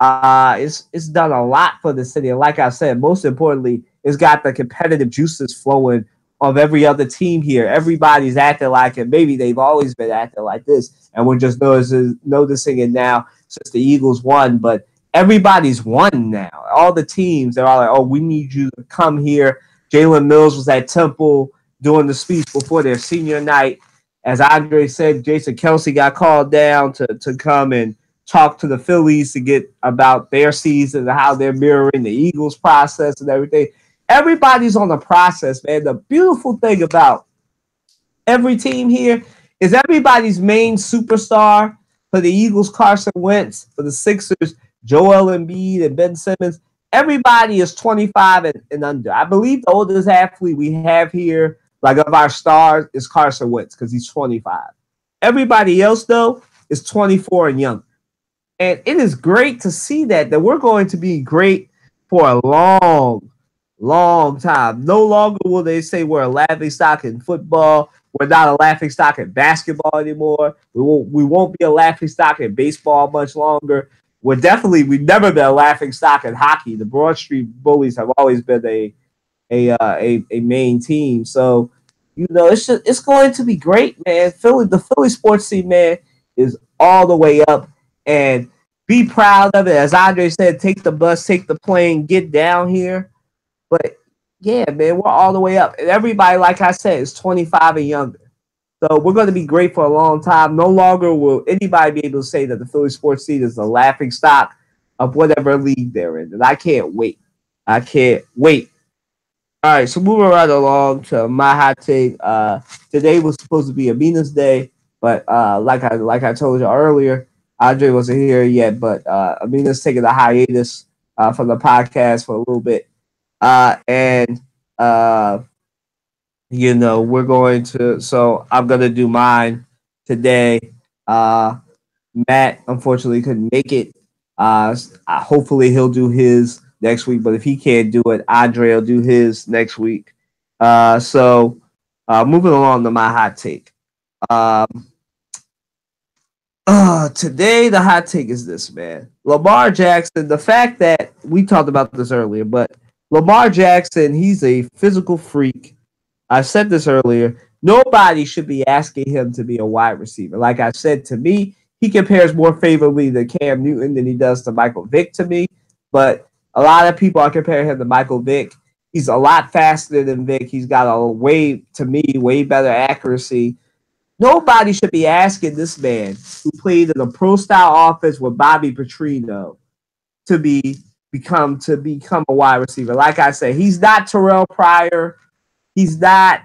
It's done a lot for the city, and like I said, most importantly, it's got the competitive juices flowing of every other team here. Everybody's acting like it. Maybe they've always been acting like this, and we're just noticing it now since the Eagles won. But everybody's won now. All the teams, they're all like, "Oh, we need you to come here." Jalen Mills was at Temple doing the speech before their senior night. As Andre said, Jason Kelsey got called down to come and talk to the Phillies to get about their season and how they're mirroring the Eagles process and everything. Everybody's on the process, man. The beautiful thing about every team here is everybody's main superstar. For the Eagles, Carson Wentz. For the Sixers, Joel Embiid and Ben Simmons. Everybody is 25 and under. I believe the oldest athlete we have here, like of our stars, is Carson Wentz because he's 25. Everybody else, though, is 24 and younger. And it is great to see that we're going to be great for a long time. No longer will they say we're a laughing stock in football. We're not a laughing stock in basketball anymore. We won't be a laughing stock in baseball much longer. We've never been a laughing stock in hockey. The Broad Street Bullies have always been a main team. So, it's going to be great, man. The Philly sports team, man, is all the way up, and be proud of it. As Andre said, take the bus, take the plane, get down here. But yeah, man, we're all the way up, and everybody, like I said, is 25 and younger. So we're going to be great for a long time. No longer will anybody be able to say that the Philly sports team is the laughing stock of whatever league they're in, and I can't wait. I can't wait. All right, so moving right along to my hot take. Today was supposed to be Amina's day, but like I told you earlier, Andre wasn't here yet. But Amina's taking a hiatus from the podcast for a little bit, and we're going to. So I'm gonna do mine today. Matt unfortunately couldn't make it. Hopefully he'll do his next week, but if he can't do it, Andre will do his next week. So moving along to my hot take. Today the hot take is this, man. Lamar Jackson, the fact that we talked about this earlier, but Lamar Jackson, he's a physical freak. I said this earlier. Nobody should be asking him to be a wide receiver. Like I said, to me, he compares more favorably to Cam Newton than he does to Michael Vick to me. But a lot of people are comparing him to Michael Vick. He's a lot faster than Vick. He's got way better accuracy. Nobody should be asking this man who played in a pro-style offense with Bobby Petrino to become a wide receiver. Like I said, he's not Terrell Pryor. He's not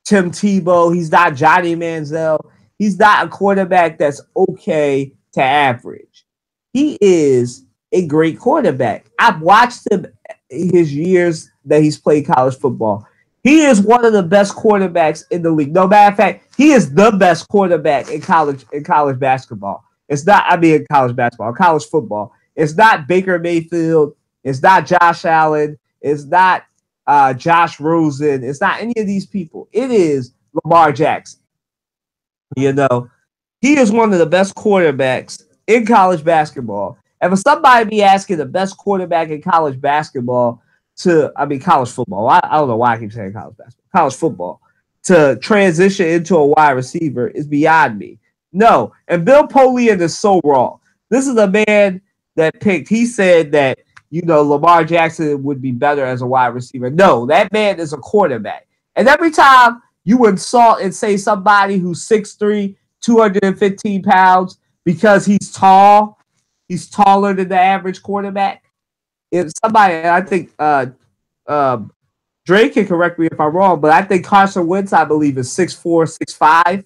Tim Tebow. He's not Johnny Manziel. He's not a quarterback that's okay to average. He is a great quarterback. I've watched him his years that he's played college football. He is one of the best quarterbacks in the league. No matter of fact, he is the best quarterback in college basketball. College football. It's not Baker Mayfield. It's not Josh Allen. It's not Josh Rosen. It's not any of these people. It is Lamar Jackson. He is one of the best quarterbacks in college basketball. And for somebody to be asking the best quarterback in college basketball college football. I don't know why I keep saying college basketball. College football to transition into a wide receiver is beyond me. No, and Bill Polian is so wrong. This is a man that picked. He said that Lamar Jackson would be better as a wide receiver. No, that man is a quarterback. And every time you insult and say somebody who's 6'3", 215 pounds because he's tall, he's taller than the average quarterback. If somebody, I think Drake can correct me if I'm wrong, but I think Carson Wentz, I believe, is 6'4", 6'5".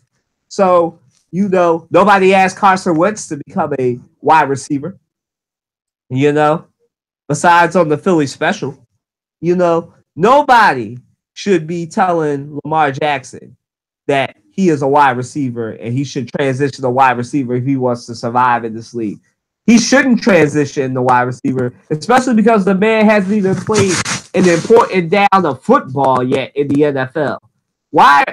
So, nobody asked Carson Wentz to become a wide receiver. Besides on the Philly special, nobody should be telling Lamar Jackson that he is a wide receiver and he should transition to wide receiver if he wants to survive in this league. He shouldn't transition to wide receiver, especially because the man hasn't even played an important down of football yet in the NFL. Why?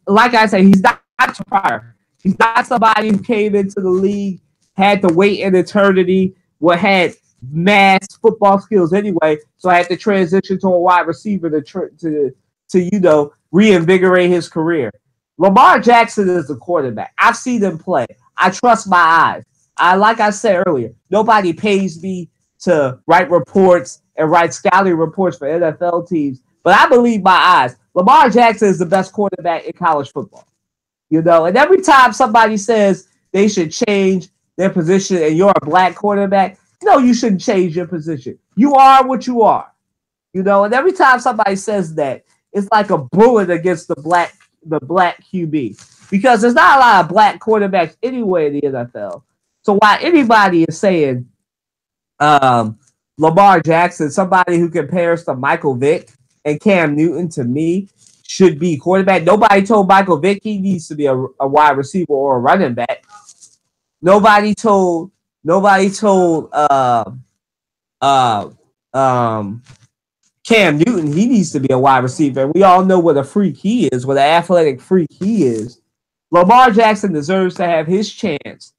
Like I said, he's not Pryor. He's not somebody who came into the league, had to wait an eternity, had mass football skills anyway, so I had to transition to a wide receiver to reinvigorate his career. Lamar Jackson is a quarterback. I've seen him play. I trust my eyes. Like I said earlier, nobody pays me to write reports and write scouting reports for NFL teams, but I believe my eyes. Lamar Jackson is the best quarterback in college football. And every time somebody says they should change their position and you're a black quarterback, no, you shouldn't change your position. You are what you are. And every time somebody says that, it's like a bullet against the black QB. Because there's not a lot of black quarterbacks anywhere in the NFL. So while anybody is saying Lamar Jackson, somebody who compares to Michael Vick and Cam Newton to me, should be quarterback. Nobody told Michael Vick he needs to be a wide receiver or a running back. Nobody told Nobody told uh, um, Cam Newton he needs to be a wide receiver. We all know what a freak he is, what an athletic freak he is. Lamar Jackson deserves to have his chance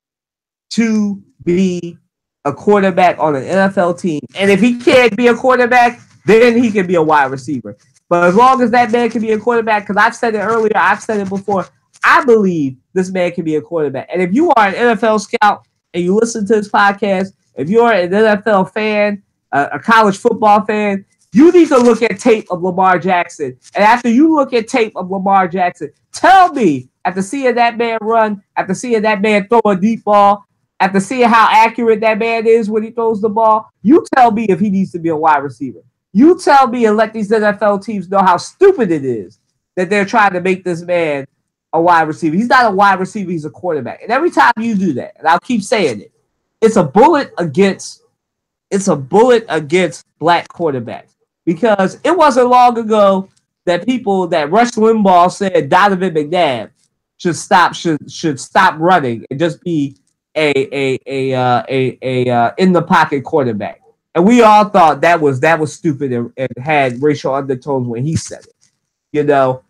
to be a quarterback on an NFL team. And if he can't be a quarterback, then he can be a wide receiver. But as long as that man can be a quarterback, because I've said it earlier, I've said it before, I believe this man can be a quarterback. And if you are an NFL scout and you listen to this podcast, if you're an NFL fan, a college football fan, you need to look at tape of Lamar Jackson. And after you look at tape of Lamar Jackson, tell me, after seeing that man run, after seeing that man throw a deep ball, after seeing how accurate that man is when he throws the ball, you tell me if he needs to be a wide receiver. You tell me and let these NFL teams know how stupid it is that they're trying to make this man a wide receiver. He's not a wide receiver, he's a quarterback. And every time you do that, and I'll keep saying it, it's a bullet against black quarterbacks. Because it wasn't long ago that Rush Limbaugh said Donovan McNabb should stop running and just be a in the pocket quarterback. And we all thought that was stupid and had racial undertones when he said it. You know,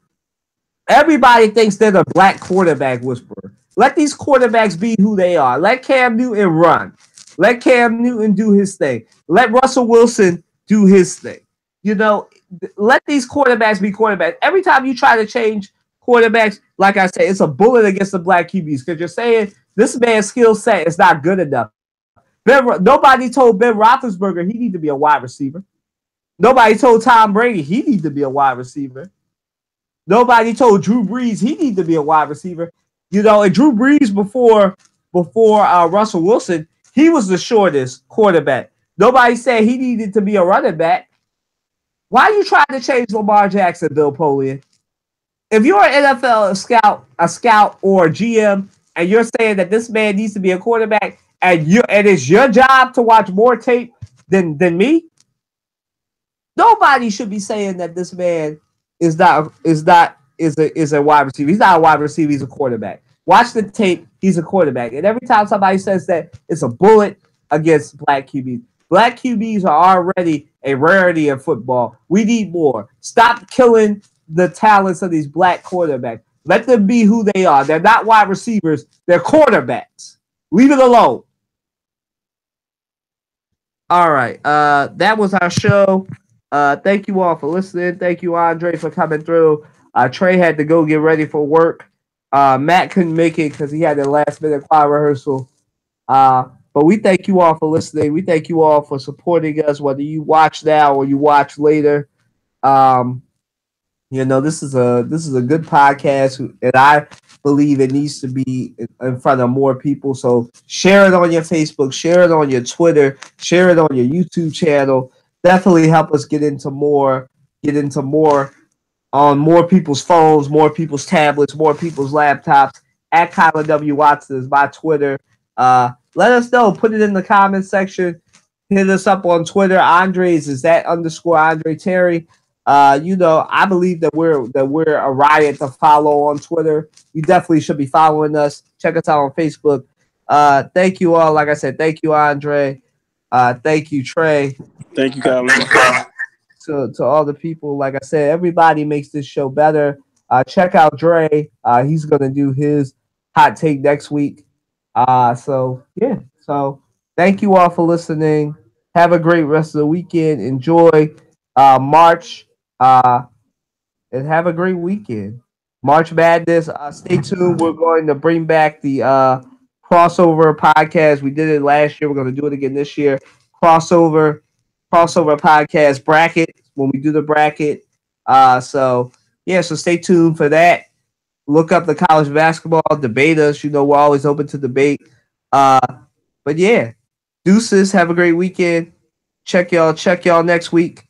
everybody thinks they're the black quarterback whisperer. Let these quarterbacks be who they are. Let Cam Newton run. Let Cam Newton do his thing. Let Russell Wilson do his thing. You know, let these quarterbacks be quarterbacks. Every time you try to change quarterbacks, like I said, it's a bullet against the black QBs because you're saying this man's skill set is not good enough. Nobody told Ben Roethlisberger he need to be a wide receiver. Nobody told Tom Brady he need to be a wide receiver. Nobody told Drew Brees he need to be a wide receiver. You know, and Drew Brees before Russell Wilson, he was the shortest quarterback. Nobody said he needed to be a running back. Why are you trying to change Lamar Jackson, Bill Polian? If you're an NFL scout or a GM, and you're saying that this man needs to be a quarterback, and it's your job to watch more tape than me, nobody should be saying that this man is a wide receiver. He's not a wide receiver. He's a quarterback. Watch the tape. He's a quarterback. And every time somebody says that, it's a bullet against black QBs. Black QBs are already a rarity in football. We need more. Stop killing the talents of these black quarterbacks. Let them be who they are. They're not wide receivers. They're quarterbacks. Leave it alone. All right. That was our show. Thank you all for listening. Thank you, Andre, for coming through. Trey had to go get ready for work. Matt couldn't make it because he had a last-minute choir rehearsal. But we thank you all for listening. We thank you all for supporting us, whether you watch now or you watch later. You know, this is a good podcast, and I believe it needs to be in front of more people. So share it on your Facebook, share it on your Twitter, share it on your YouTube channel. Definitely help us get into more on more people's phones, more people's tablets, more people's laptops. At Kyler W. Watson is my Twitter. Let us know. Put it in the comment section. Hit us up on Twitter. Andres is that _Andre Terry. You know, I believe that we're a riot to follow on Twitter. You definitely should be following us. Check us out on Facebook. Thank you all. Like I said, thank you, Andre. Thank you, Trey. Thank you, Colin. To all the people, like I said, everybody makes this show better. Check out Dre. He's gonna do his hot take next week. So thank you all for listening. Have a great rest of the weekend. Enjoy March. And have a great weekend. March Madness. Stay tuned. We're going to bring back the crossover podcast. We did it last year. We're going to do it again this year. Crossover podcast bracket when we do the bracket. So stay tuned for that. Look up the college basketball, debate us. You know, we're always open to debate. But yeah, deuces. Have a great weekend. Check y'all next week.